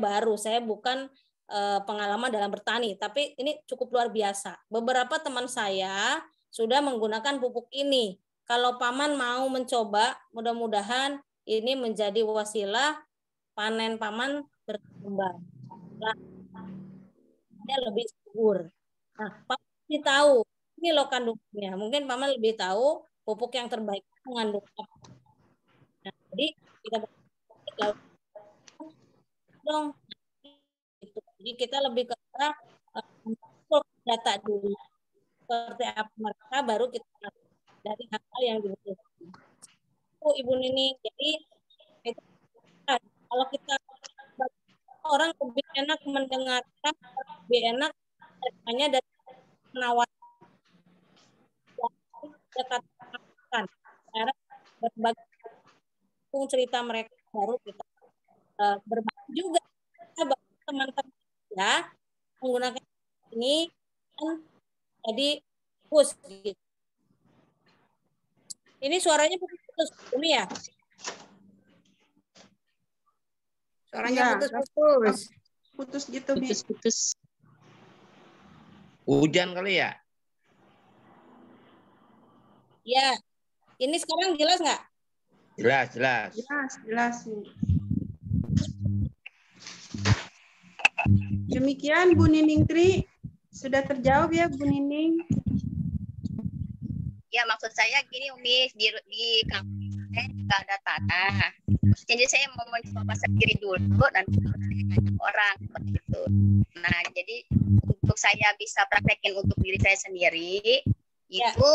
bukan pengalaman dalam bertani, tapi ini cukup luar biasa. Beberapa teman saya sudah menggunakan pupuk ini. Kalau paman mau mencoba, mudah-mudahan ini menjadi wasilah panen paman berkembang. Nah, lebih subur. Nah, paman tahu ini loh kandungannya. Mungkin Paman lebih tahu pupuk yang terbaik mengandung apa. Nah, jadi kita dong itu. Jadi kita lebih ke arah data dulu seperti apa mereka, baru kita dari hal yang dibutuhkan. Itu Ibu Nining. Jadi itu, kalau kita orang lebih enak mendengarkan, lebih enak hanya dari penawaran katakan cara berbagi cerita mereka, baru kita berbagi juga teman-teman ya menggunakan ini dan jadi push gitu. Ini suaranya putus Umi ya? Suaranya putus-putus. Putus gitu, Mi. Putus-putus. Hujan kali ya? Ya. Ini sekarang jelas nggak? Jelas, jelas. Jelas. Demikian Bu Nining Tri, sudah terjawab ya Bu Nining? Ya, maksud saya gini Umi, di kampung saya juga ada tanah. Jadi saya mau mencoba sendiri dulu, nanti ngajak orang seperti itu. Nah, jadi untuk saya bisa praktekin untuk diri saya sendiri, itu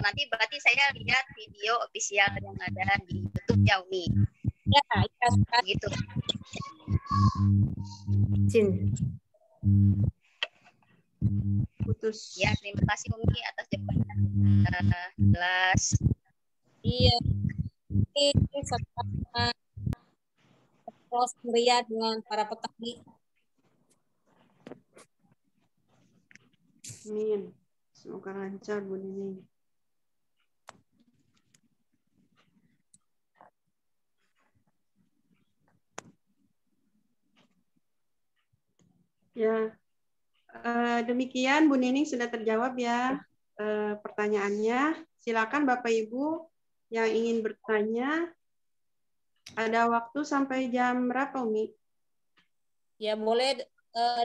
nanti berarti saya lihat video official yang ada di YouTube ya Umi. Ya, gitu. Putus. Ya, terima kasih Umi atas jawabannya. Jelas. Iya. Ini sama terus meriah dengan para petani. Amin. Semoga lancar Bu Nining. Ya, demikian Bu Nining sudah terjawab ya pertanyaannya. Silakan Bapak Ibu yang ingin bertanya. Ada waktu sampai jam berapa, Umi? Ya boleh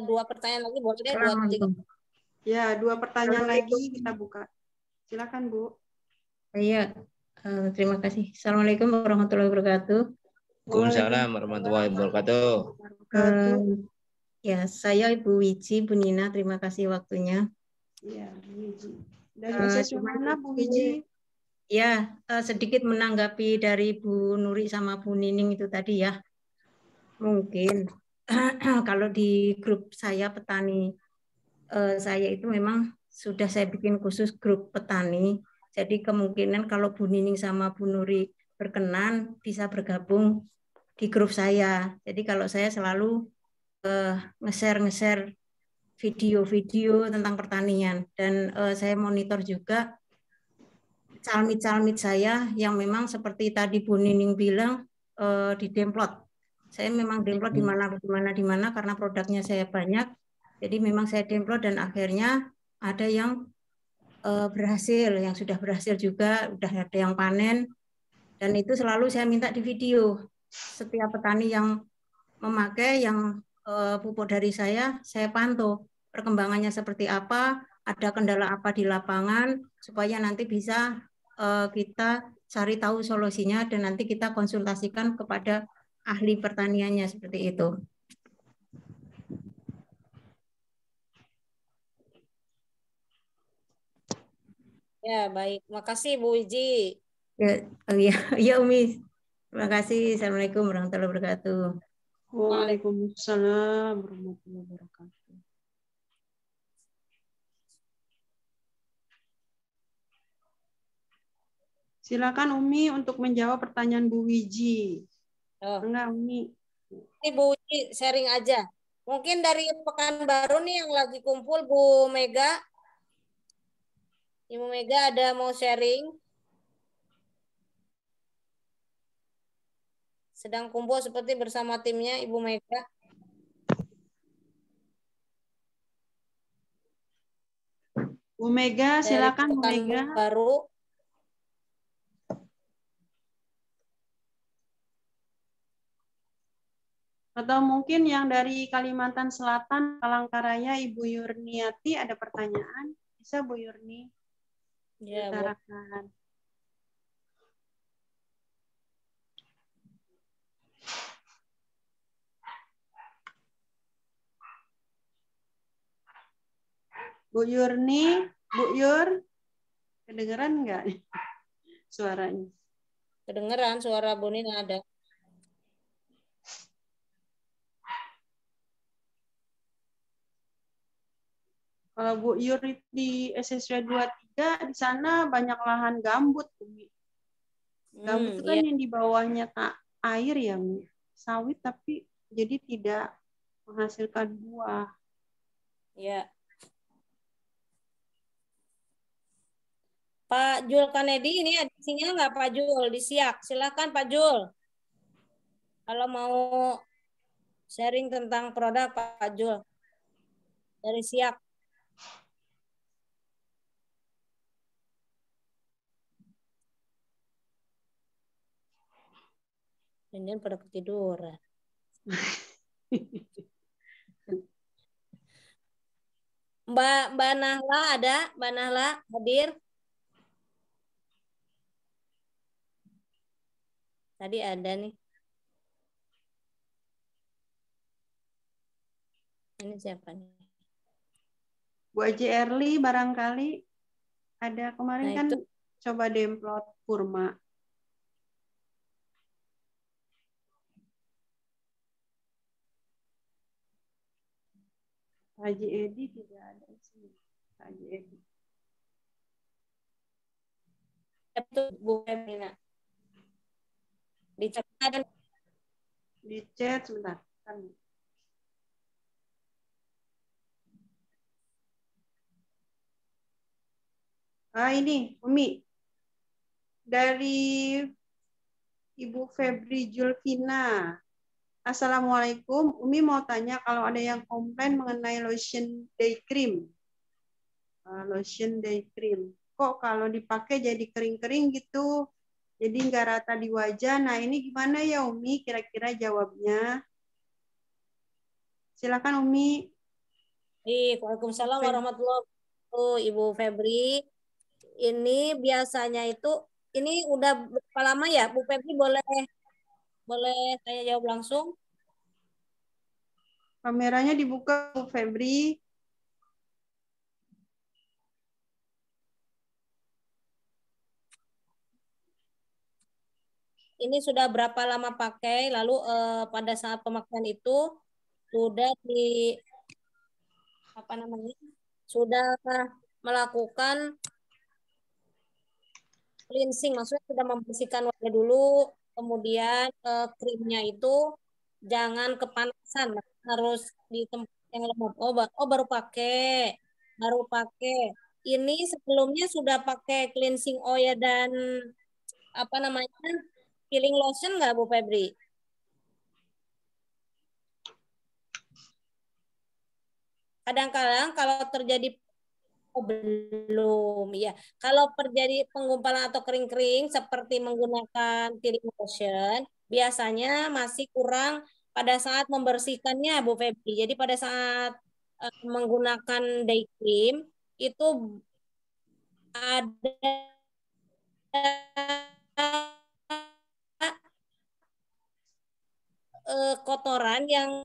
2 pertanyaan lagi, boleh 2-3. Ya, 2 pertanyaan lagi kita buka. Silakan Bu. Iya, terima kasih. Assalamualaikum warahmatullahi wabarakatuh. Waalaikumsalam warahmatullahi wabarakatuh. Ya, saya Ibu Wiji, Bu Nina, terima kasih waktunya. Iya, Bu Wiji. Dari SSW mana Bu Wiji? Ya, sedikit menanggapi dari Bu Nuri sama Bu Nining itu tadi ya. Mungkin kalau di grup saya petani, saya itu memang sudah saya bikin khusus grup petani. Jadi kemungkinan kalau Bu Nining sama Bu Nuri berkenan bisa bergabung di grup saya. Jadi kalau saya selalu nge-share video-video tentang pertanian, dan saya monitor juga calmit-calmit saya yang memang seperti tadi Bu Nining bilang di demplot. Saya memang demplot di mana karena produknya saya banyak. Jadi memang saya demplot dan akhirnya ada yang berhasil, yang sudah berhasil juga, udah ada yang panen, dan itu selalu saya minta di video. Setiap petani yang memakai yang pupuk dari saya pantau perkembangannya seperti apa, ada kendala apa di lapangan, supaya nanti bisa kita cari tahu solusinya dan nanti kita konsultasikan kepada ahli pertaniannya seperti itu. Ya, baik. Makasih Bu Wiji. Ya Umi. Terima kasih. Assalamualaikum warahmatullahi wabarakatuh. Waalaikumsalam warahmatullahi wabarakatuh. Silakan Umi untuk menjawab pertanyaan Bu Wiji. Enggak Umi. Ini Bu Wiji sharing aja. Mungkin dari Pekanbaru nih yang lagi kumpul Bu Mega. Ibu Mega ada mau sharing? Sedang kumpul seperti bersama timnya Ibu Mega. Bu Mega, silakan Bu Mega. Baru. Atau mungkin yang dari Kalimantan Selatan, Palangkaraya, Ibu Yurniati ada pertanyaan? Bisa Bu Yurni Ya, Bu. utarakan. Bu Yurni, Bu Yur, kedengeran nggak suaranya? Kedengeran suara Bu Nina ada. Kalau Bu Yur di SSW 23 di sana banyak lahan gambut, Umi. Gambut itu kan Iya. yang di bawahnya air ya, Umi. Sawit tapi jadi tidak menghasilkan buah. Ya. Pak Jul Kanedi ini ada sinyal nggak Pak Jul? Di Siak. Silakan Pak Jul. Kalau mau sharing tentang produk Pak Jul. Dari Siak. Jangan pada ketiduran. Mbak Nahla ada? Mbak Nahla hadir? Tadi ada nih. Ini siapa nih? Bu Haji Erli barangkali ada kemarin Nah, kan itu. coba demplot kurma. Haji Edi tidak ada di sini. Haji Edi. Itu Bu Femina. Dicek ada. Di chat sebentar. Ini Umi dari Ibu Febri Julfina. Assalamualaikum, Umi mau tanya kalau ada yang komplain mengenai lotion day cream. Lotion day cream. Kok kalau dipakai jadi kering-kering gitu, jadi nggak rata di wajah. Nah ini gimana ya Umi kira-kira jawabnya? Silakan Umi. Waalaikumsalam warahmatullahi wabarakatuh. Ibu Febri. Ini biasanya itu, ini udah berapa lama ya Bu Febri? Boleh saya jawab langsung? Kameranya dibuka Bu Febri. Ini sudah berapa lama pakai? Lalu pada saat pemakaian itu sudah sudah melakukan cleansing, maksudnya sudah membersihkan wajah dulu, kemudian krimnya itu jangan kepanasan, harus di tempat yang lembab. Baru pakai. Ini sebelumnya sudah pakai cleansing oil dan peeling lotion nggak Bu Febri? Kadang-kadang kalau terjadi belum ya. Kalau terjadi penggumpalan atau kering-kering seperti menggunakan peeling lotion, biasanya masih kurang pada saat membersihkannya Bu Febri. Jadi pada saat menggunakan day cream itu ada kotoran yang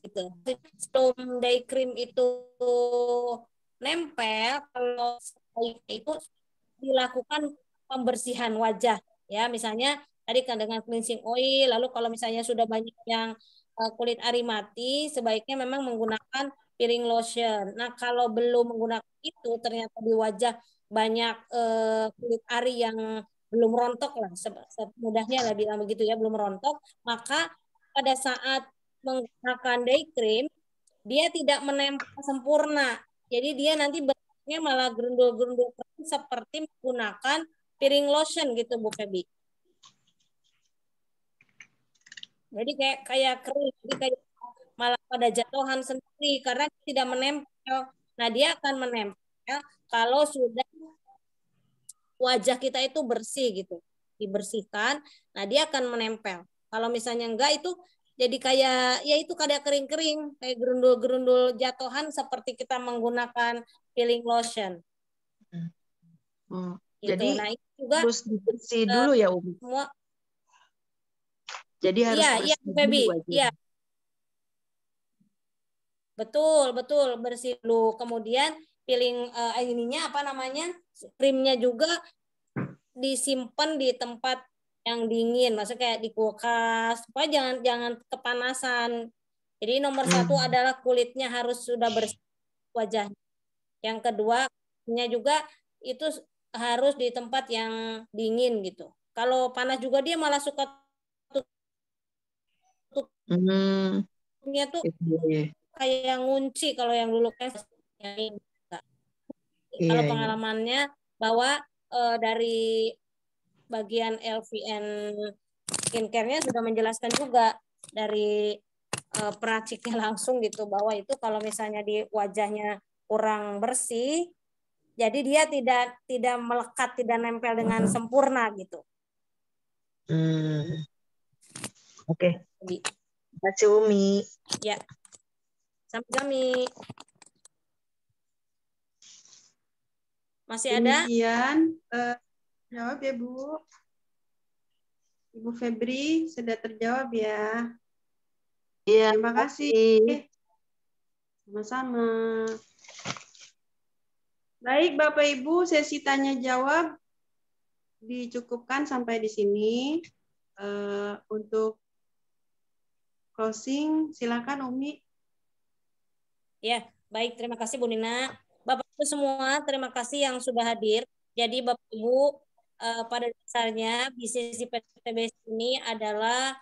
gitu. Sebelum day cream itu nempel, kalau itu dilakukan pembersihan wajah ya, misalnya tadi kan dengan cleansing oil. Lalu kalau misalnya sudah banyak yang kulit ari mati, sebaiknya memang menggunakan peeling lotion. Nah kalau belum menggunakan itu, ternyata di wajah banyak kulit ari yang belum rontok lah, semudahnya lah bilang begitu ya, belum rontok, maka pada saat menggunakan day cream dia tidak menempel sempurna. Jadi dia nanti bentuknya malah gerundul-gerundul seperti menggunakan peeling lotion gitu Bu Febi. Jadi kayak kering, jadi kayak malah pada jatuhan sendiri karena tidak menempel. Nah dia akan menempel kalau sudah wajah kita itu bersih gitu, dibersihkan. Nah dia akan menempel. Kalau misalnya enggak, itu jadi kayak ya itu kayak kering-kering, kayak gerundul-gerundul jatuhan seperti kita menggunakan peeling lotion. Gitu. Jadi Nah, itu juga harus dibersih dulu ya Umi. semua. Jadi harus Iya, bersih Febi. dulu aja. Iya. Betul, bersih dulu. Kemudian peeling ininya apa namanya? Krimnya juga disimpan di tempat yang dingin, maksudnya kayak di kulkas, supaya jangan kepanasan. Jadi nomor satu adalah kulitnya harus sudah bersih wajahnya. Yang kedua, kulitnya juga itu harus di tempat yang dingin gitu. Kalau panas juga dia malah suka tutupnya tuh kayak ngunci kalau yang dulu kan. Kalau pengalamannya bahwa dari bagian LVN skincare-nya sudah menjelaskan juga dari peraciknya langsung gitu, bahwa itu kalau misalnya di wajahnya kurang bersih, jadi dia tidak melekat, tidak nempel dengan sempurna gitu. Oke. Terima kasih Umi. Ya. Sampai kami. Masih ada? Demikian jawab ya Bu. Ibu Febri sudah terjawab ya. Iya. Terima kasih. Sama-sama. Baik Bapak Ibu, sesi tanya jawab dicukupkan sampai di sini. Untuk closing, silakan Umi. Ya, baik. Terima kasih Bu Nina. Bapak Ibu semua, terima kasih yang sudah hadir. Jadi Bapak Ibu, pada dasarnya bisnis PTBS ini adalah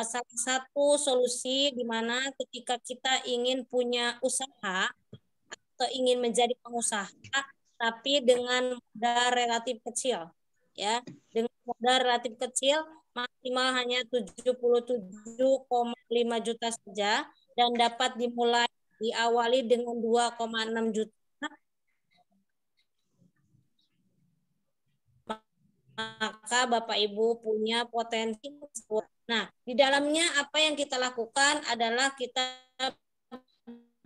salah satu solusi di mana ketika kita ingin punya usaha atau ingin menjadi pengusaha, tapi dengan modal relatif kecil, ya, dengan modal relatif kecil maksimal hanya 77,5 juta saja dan dapat diawali dengan 2,6 juta. Maka Bapak Ibu punya potensi. Nah, di dalamnya apa yang kita lakukan adalah kita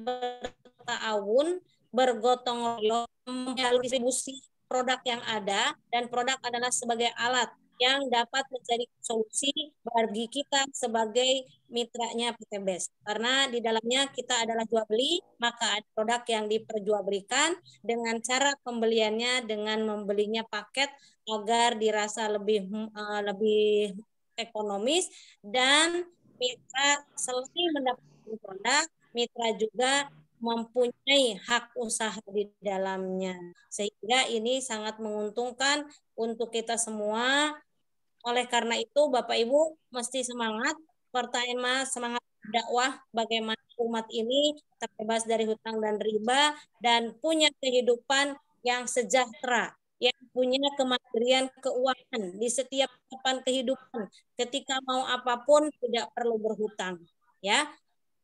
bertahun, bergotong royong, distribusi produk yang ada, dan produk adalah sebagai alat yang dapat menjadi solusi bagi kita sebagai mitranya PTBS. Karena di dalamnya kita adalah jual beli, maka ada produk yang diperjualbelikan dengan cara pembeliannya dengan membelinya paket agar dirasa lebih ekonomis, dan mitra selain mendapatkan produk, mitra juga mempunyai hak usaha di dalamnya. Sehingga ini sangat menguntungkan untuk kita semua. Oleh karena itu Bapak Ibu mesti semangat, pertama semangat dakwah bagaimana umat ini terbebas dari hutang dan riba dan punya kehidupan yang sejahtera, yang punya kemandirian keuangan di setiap tahapan kehidupan. Ketika mau apapun tidak perlu berhutang, ya.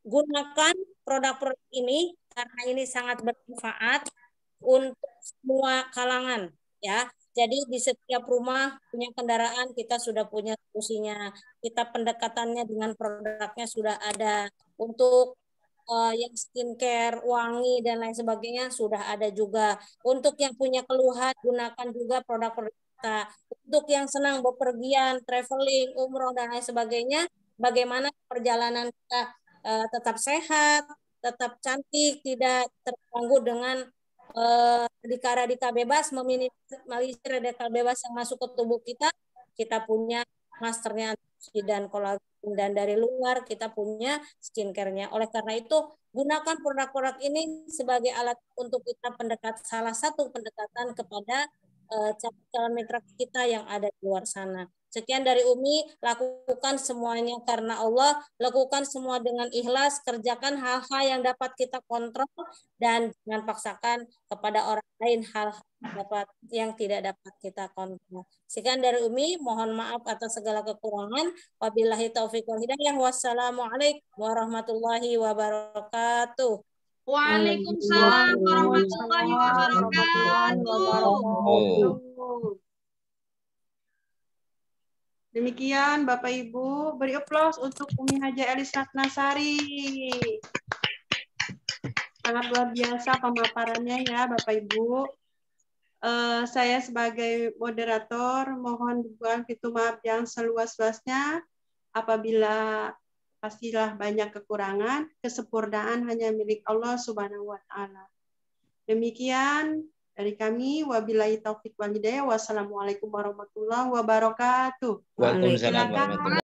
Gunakan produk-produk ini karena ini sangat bermanfaat untuk semua kalangan, ya. Jadi di setiap rumah punya kendaraan kita sudah punya solusinya. Kita pendekatannya dengan produknya sudah ada. Untuk yang skincare, wangi dan lain sebagainya sudah ada juga. Untuk yang punya keluhan gunakan juga produk-produk kita. Untuk yang senang bepergian, traveling, umroh dan lain sebagainya, bagaimana perjalanan kita tetap sehat, tetap cantik, tidak terganggu dengan radikal bebas, meminimalisir radikal bebas yang masuk ke tubuh kita. Kita punya masternya dan kolagen, dan dari luar kita punya skincare-nya. Oleh karena itu gunakan produk-produk ini sebagai alat untuk kita salah satu pendekatan kepada calon mitra kita yang ada di luar sana. Sekian dari Umi, lakukan semuanya karena Allah, lakukan semua dengan ikhlas, kerjakan hal-hal yang dapat kita kontrol, dan jangan paksakan kepada orang lain hal yang tidak dapat kita kontrol. Sekian dari Umi, mohon maaf atas segala kekurangan. Wabillahi taufiq wal hidayah. Wassalamualaikum warahmatullahi wabarakatuh. Waalaikumsalam warahmatullahi wabarakatuh. Demikian Bapak Ibu, beri aplaus untuk Umi Haja Elis Ratnasari. Sangat luar biasa pemaparannya ya Bapak Ibu. Saya sebagai moderator mohon dibuang pintu maaf yang seluas-luasnya. Apabila pastilah banyak kekurangan, kesempurnaan hanya milik Allah Subhanahu wa taala. Demikian dari kami, wabillahi taufik wal hidayah. Wassalamualaikum warahmatullahi wabarakatuh. Waalaikumsalam Silakan. warahmatullahi